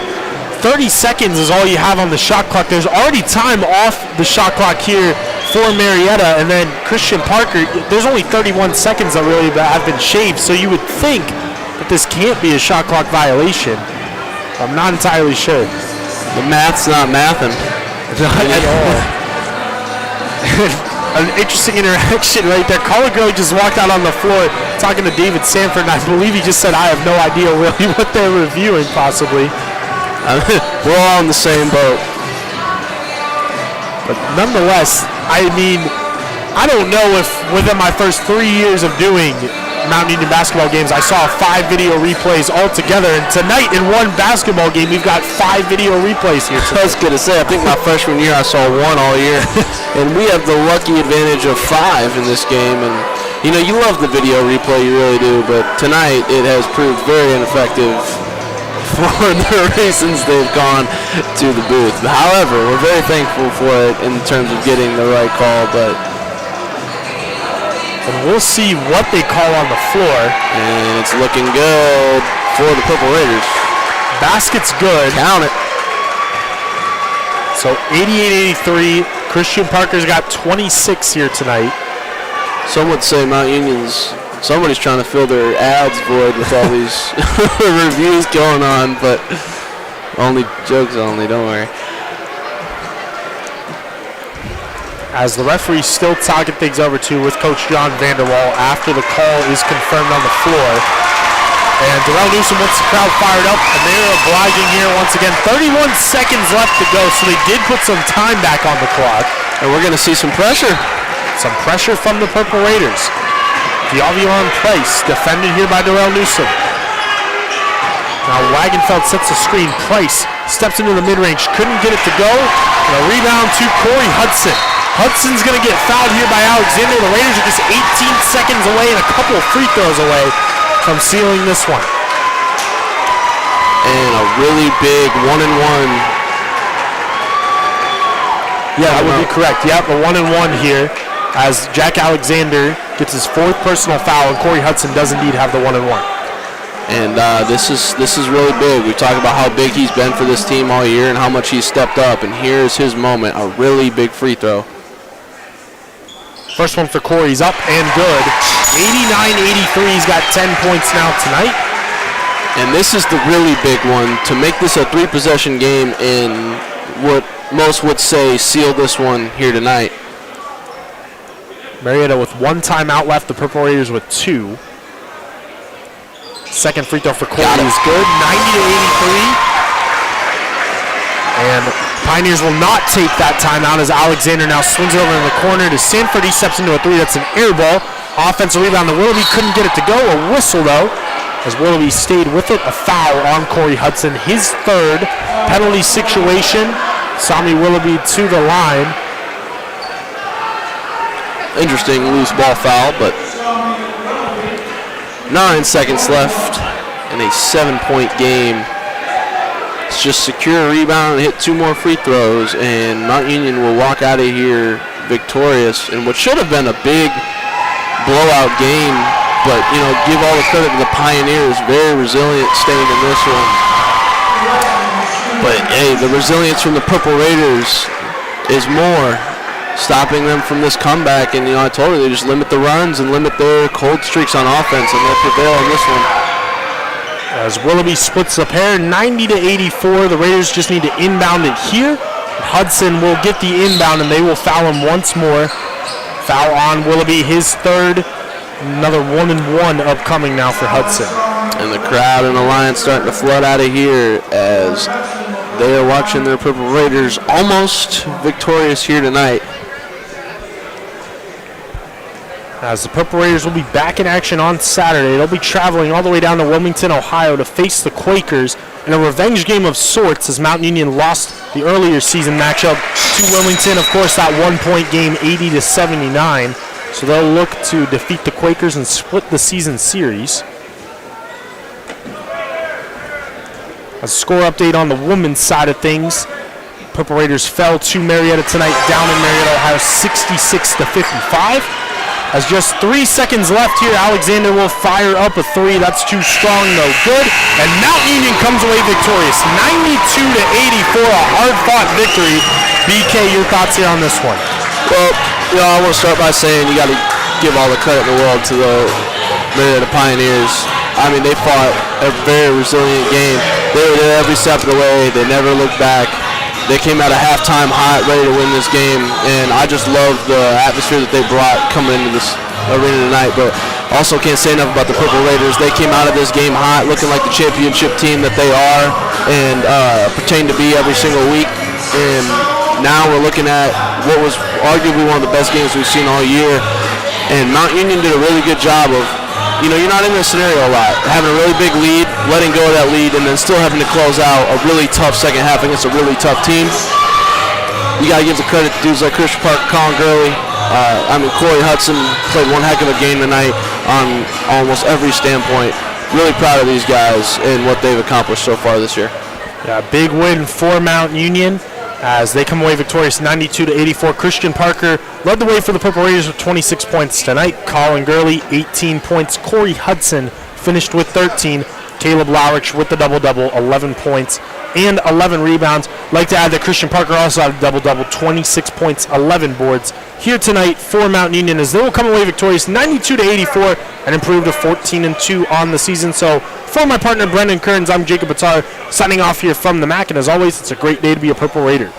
30 seconds is all you have on the shot clock. There's already time off the shot clock here for Marietta, and then Christian Parker, there's only 31 seconds that really have been shaved, so you would think that this can't be a shot clock violation. I'm not entirely sure. The math's not mathing. Not at all. An interesting interaction right there. Colin Gurley just walked out on the floor talking to David Sanford, and I believe he just said, I have no idea really what they're reviewing, possibly. We're all in the same boat. But nonetheless, I mean, I don't know if within my first 3 years of doing Mount Union basketball games, I saw 5 video replays altogether. And tonight in one basketball game, we've got 5 video replays here tonight. I was going to say, I think my freshman year I saw 1 all year. And we have the lucky advantage of 5 in this game. And, you know, you love the video replay, you really do. But tonight it has proved very ineffective for the reasons they've gone to the booth. However, we're very thankful for it in terms of getting the right call, but and we'll see what they call on the floor. And it's looking good for the Purple Raiders. Basket's good. Count it. So 88-83. Christian Parker's got 26 here tonight. Some would say Mount Union's somebody's trying to fill their ads void with all these reviews going on, but only jokes only, don't worry. as the referees still talking things over to with Coach John Vanderwall after the call is confirmed on the floor. And Darrell Newsom wants the crowd fired up, and they're obliging here once again. 31 seconds left to go, so they did put some time back on the clock. And we're going to see some pressure. Some pressure from the Purple Raiders. Diavion Price defended here by Darrell Newsom. Now Wagenfeld sets the screen. Price steps into the mid-range, couldn't get it to go. And a rebound to Corey Hudson. Hudson's going to get fouled here by Alexander. The Raiders are just 18 seconds away and a couple of free throws away from sealing this one. And a really big 1-and-1. Yeah, that would be correct. Yep, a 1-and-1 here as Jack Alexander gets his 4th personal foul, and Corey Hudson does indeed have the 1-and-1. And this is really big. We talk about how big he's been for this team all year and how much he's stepped up, and here's his moment, a really big free throw. First one for Corey's up and good. 89-83, he's got 10 points now tonight. And this is the really big one to make this a 3-possession game in what most would say seal this one here tonight. Marietta with 1 timeout left, the Purple Raiders with 2. Second free throw for Corey is good, 90-83. And Pioneers will not take that timeout as Alexander now swings it over in the corner to Sanford. He steps into a 3, that's an air ball. Offensive rebound to Willoughby, couldn't get it to go. A whistle though, as Willoughby stayed with it. A foul on Corey Hudson, his 3rd penalty situation. Sami Willoughby to the line. Interesting loose ball foul, but 9 seconds left in a 7-point game. Let's just secure a rebound and hit 2 more free throws, and Mount Union will walk out of here victorious in what should have been a big blowout game. But, you know, give all the credit to the Pioneers. Very resilient staying in this one. But, hey, the resilience from the Purple Raiders is more. Stopping them from this comeback, and you know I told you they just limit the runs and limit their cold streaks on offense, and they'll prevail on this one. As Willoughby splits the pair, 90-84. The Raiders just need to inbound it here. Hudson will get the inbound, and they will foul him once more. Foul on Willoughby, his 3rd. Another 1-and-1 upcoming now for Hudson. And the crowd and the Lions starting to flood out of here as they are watching their Purple Raiders almost victorious here tonight. As the Purple Raiders will be back in action on Saturday. They'll be traveling all the way down to Wilmington, Ohio to face the Quakers in a revenge game of sorts as Mount Union lost the earlier season matchup to Wilmington. Of course, that 1-point game, 80-79. So they'll look to defeat the Quakers and split the season series. A score update on the women's side of things. Purple Raiders fell to Marietta tonight, down in Marietta, Ohio, 66-55. As just 3 seconds left here, Alexander will fire up a 3. That's too strong, though. Good. And Mount Union comes away victorious, 92-84, a hard-fought victory. BK, your thoughts here on this one? Well, you know, I want to start by saying you got to give all the credit in the world to the Marietta Pioneers. I mean, they fought a very resilient game. They were there every step of the way. They never looked back. They came out of halftime hot, ready to win this game, and I just love the atmosphere that they brought coming into this arena tonight. But also can't say enough about the Purple Raiders. They came out of this game hot, looking like the championship team that they are and pertain to be every single week. And now we're looking at what was arguably one of the best games we've seen all year. And Mount Union did a really good job of, you know, you're not in this scenario a lot. Having a really big lead, letting go of that lead, and then still having to close out a really tough second half against a really tough team. You got to give the credit to dudes like Christian Parker, Colin Gurley. Corey Hudson played one heck of a game tonight on almost every standpoint. Really proud of these guys and what they've accomplished so far this year. Yeah, big win for Mount Union as they come away victorious 92-84. Christian Parker led the way for the Purple Raiders with 26 points tonight. Colin Gurley, 18 points. Corey Hudson finished with 13. Caleb Lowrich with the double-double, 11 points and 11 rebounds. Like to add that Christian Parker also had a double-double, 26 points, 11 boards here tonight for Mount Union as they will come away victorious 92-84 and improve to 14-2 on the season. So for my partner Brendan Kearns, I'm Jacob Batar signing off here from the MAC, and as always, it's a great day to be a Purple Raider.